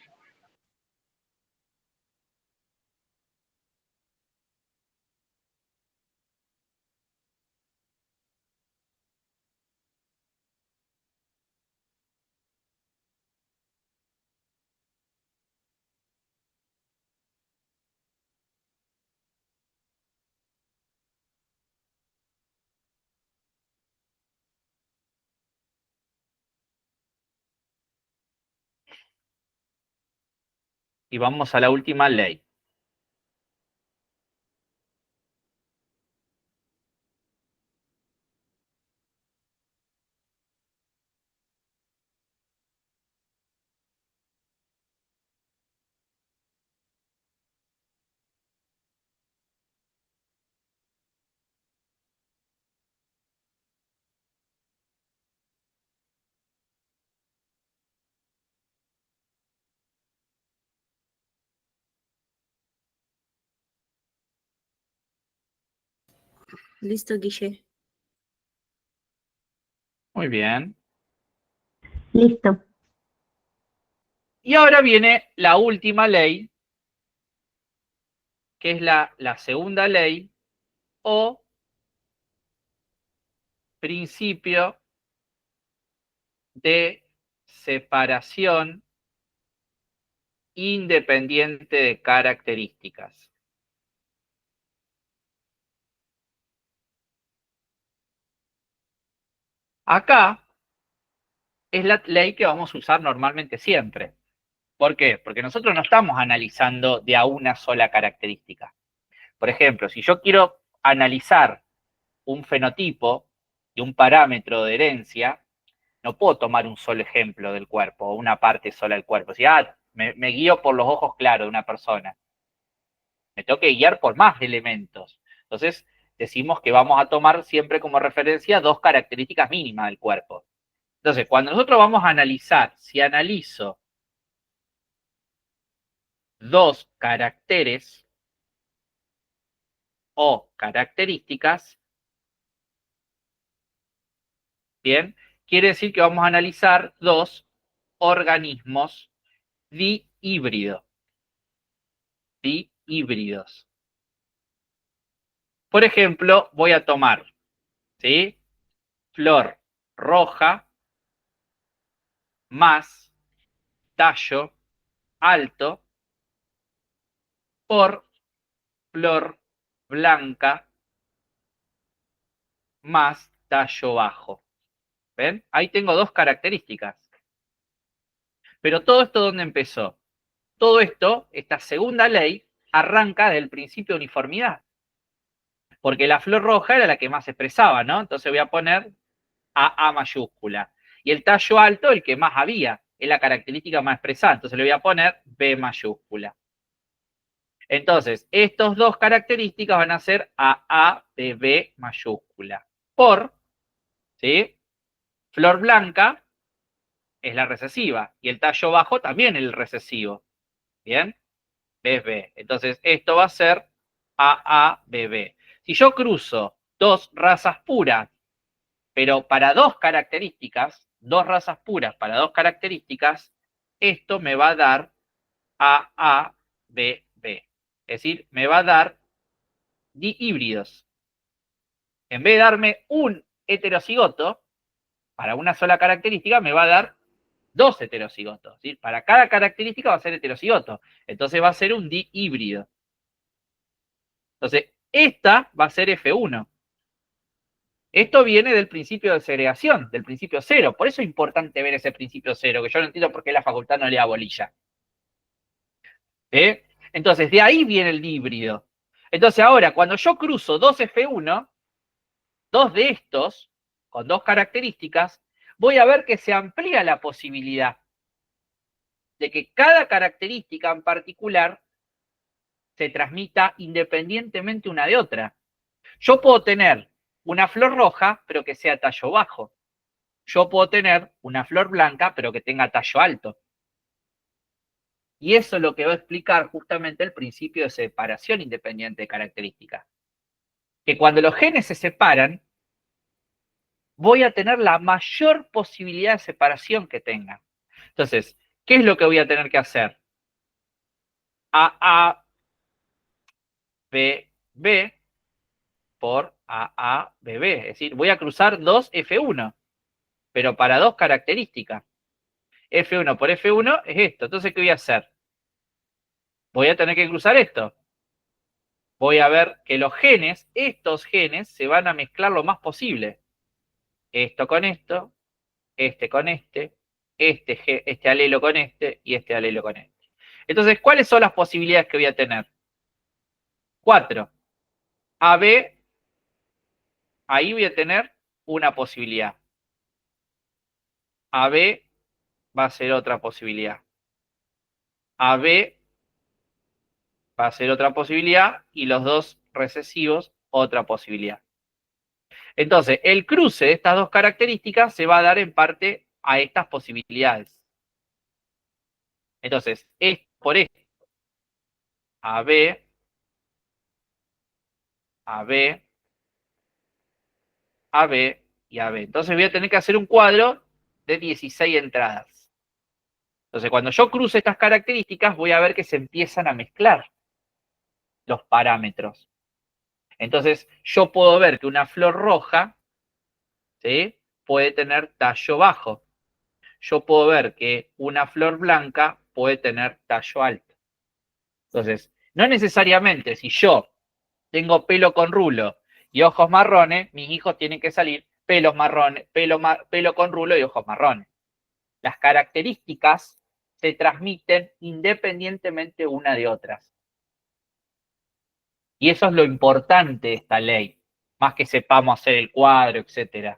Y vamos a la última ley. Listo, Guille. Muy bien. Listo. Y ahora viene la última ley, que es la segunda ley o principio de separación independiente de características. Acá es la ley que vamos a usar normalmente siempre. ¿Por qué? Porque nosotros no estamos analizando de a una sola característica. Por ejemplo, si yo quiero analizar un fenotipo y un parámetro de herencia, no puedo tomar un solo ejemplo del cuerpo o una parte sola del cuerpo. Si me guío por los ojos claros de una persona, me tengo que guiar por más elementos. Entonces, decimos que vamos a tomar siempre como referencia 2 características mínimas del cuerpo. Entonces, cuando nosotros vamos a analizar, si analizo 2 caracteres o características, bien, quiere decir que vamos a analizar 2 organismos dihíbridos. Dihíbridos. Por ejemplo, voy a tomar, ¿sí? Flor roja más tallo alto por flor blanca más tallo bajo. ¿Ven? Ahí tengo 2 características. Pero todo esto, ¿dónde empezó? Todo esto, esta segunda ley, arranca del principio de uniformidad. Porque la flor roja era la que más se expresaba, ¿no? Entonces voy a poner a mayúscula. Y el tallo alto, el que más había. es la característica más expresada. Entonces le voy a poner B mayúscula. Entonces, estos dos características van a ser AA de B mayúscula. Por, ¿sí? Flor blanca es la recesiva y el tallo bajo también el recesivo. ¿Bien? Es B. Entonces, esto va a ser AABB. Si yo cruzo dos razas puras, pero para dos características, dos razas puras para dos características, esto me va a dar AABB. Es decir, me va a dar dihíbridos. En vez de darme un heterocigoto, para una sola característica, me va a dar dos heterocigotos. ¿Sí? Para cada característica va a ser heterocigoto. Entonces va a ser un dihíbrido. Entonces, esta va a ser F1. Esto viene del principio de segregación, del principio cero. Por eso es importante ver ese principio cero, que yo no entiendo por qué la facultad no le da bolilla. Entonces, de ahí viene el híbrido. Entonces, ahora, cuando yo cruzo dos F1, dos de estos, con dos características, voy a ver que se amplía la posibilidad de que cada característica en particular se transmita independientemente una de otra. Yo puedo tener una flor roja, pero que sea tallo bajo. Yo puedo tener una flor blanca, pero que tenga tallo alto. Y eso es lo que va a explicar justamente el principio de separación independiente de características. Que cuando los genes se separan, voy a tener la mayor posibilidad de separación que tengan. Entonces, ¿qué es lo que voy a tener que hacer? AABB por AABB. Es decir, voy a cruzar dos F1, pero para dos características. F1 por F1 es esto. Entonces, ¿qué voy a hacer? Voy a tener que cruzar esto. Voy a ver que los genes, estos genes, se van a mezclar lo más posible. Esto con esto, este con este alelo con este y este alelo con este. Entonces, ¿cuáles son las posibilidades que voy a tener? 4. AB, ahí voy a tener una posibilidad. AB va a ser otra posibilidad. AB va a ser otra posibilidad y los dos recesivos otra posibilidad. Entonces, el cruce de estas dos características se va a dar en parte a estas posibilidades. Entonces, es por esto. AB, AB, AB y AB. Entonces voy a tener que hacer un cuadro de 16 entradas. Entonces, cuando yo cruce estas características, voy a ver que se empiezan a mezclar los parámetros. Entonces, yo puedo ver que una flor roja, ¿sí?, puede tener tallo bajo. Yo puedo ver que una flor blanca puede tener tallo alto. Entonces, no necesariamente si yo tengo pelo con rulo y ojos marrones, mis hijos tienen que salir pelos marrones, pelo con rulo y ojos marrones. Las características se transmiten independientemente una de otras. Y eso es lo importante de esta ley, más que sepamos hacer el cuadro, etc.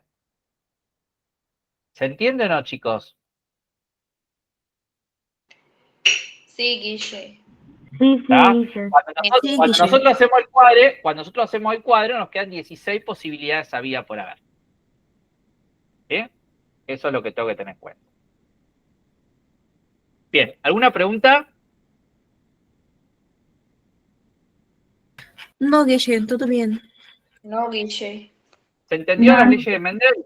¿Se entiende o no, chicos? Sí, Guille. Sí, ¿Tá? Guille. Cuando nosotros hacemos el cuadro, nos quedan 16 posibilidades habidas por haber. ¿Sí? Eso es lo que tengo que tener en cuenta. Bien, ¿alguna pregunta? No, Guille, todo bien. No, Guille. ¿Se entendió No. las leyes de Mendel?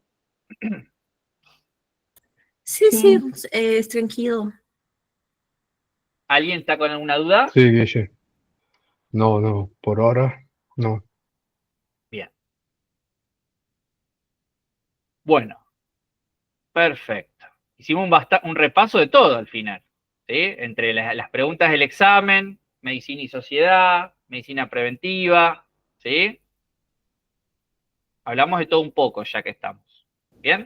Sí, Sí. es tranquilo. ¿Alguien está con alguna duda? Sí, Guille. No, por ahora no. Bien. Bueno, perfecto. Hicimos un repaso de todo al final, ¿sí? Entre las preguntas del examen, medicina y sociedad, medicina preventiva, ¿sí? Hablamos de todo un poco ya que estamos. ¿Bien?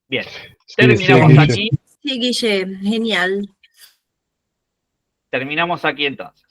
Bien. Sí, Terminamos Guille. aquí. Sí, Guille, genial. Terminamos aquí entonces.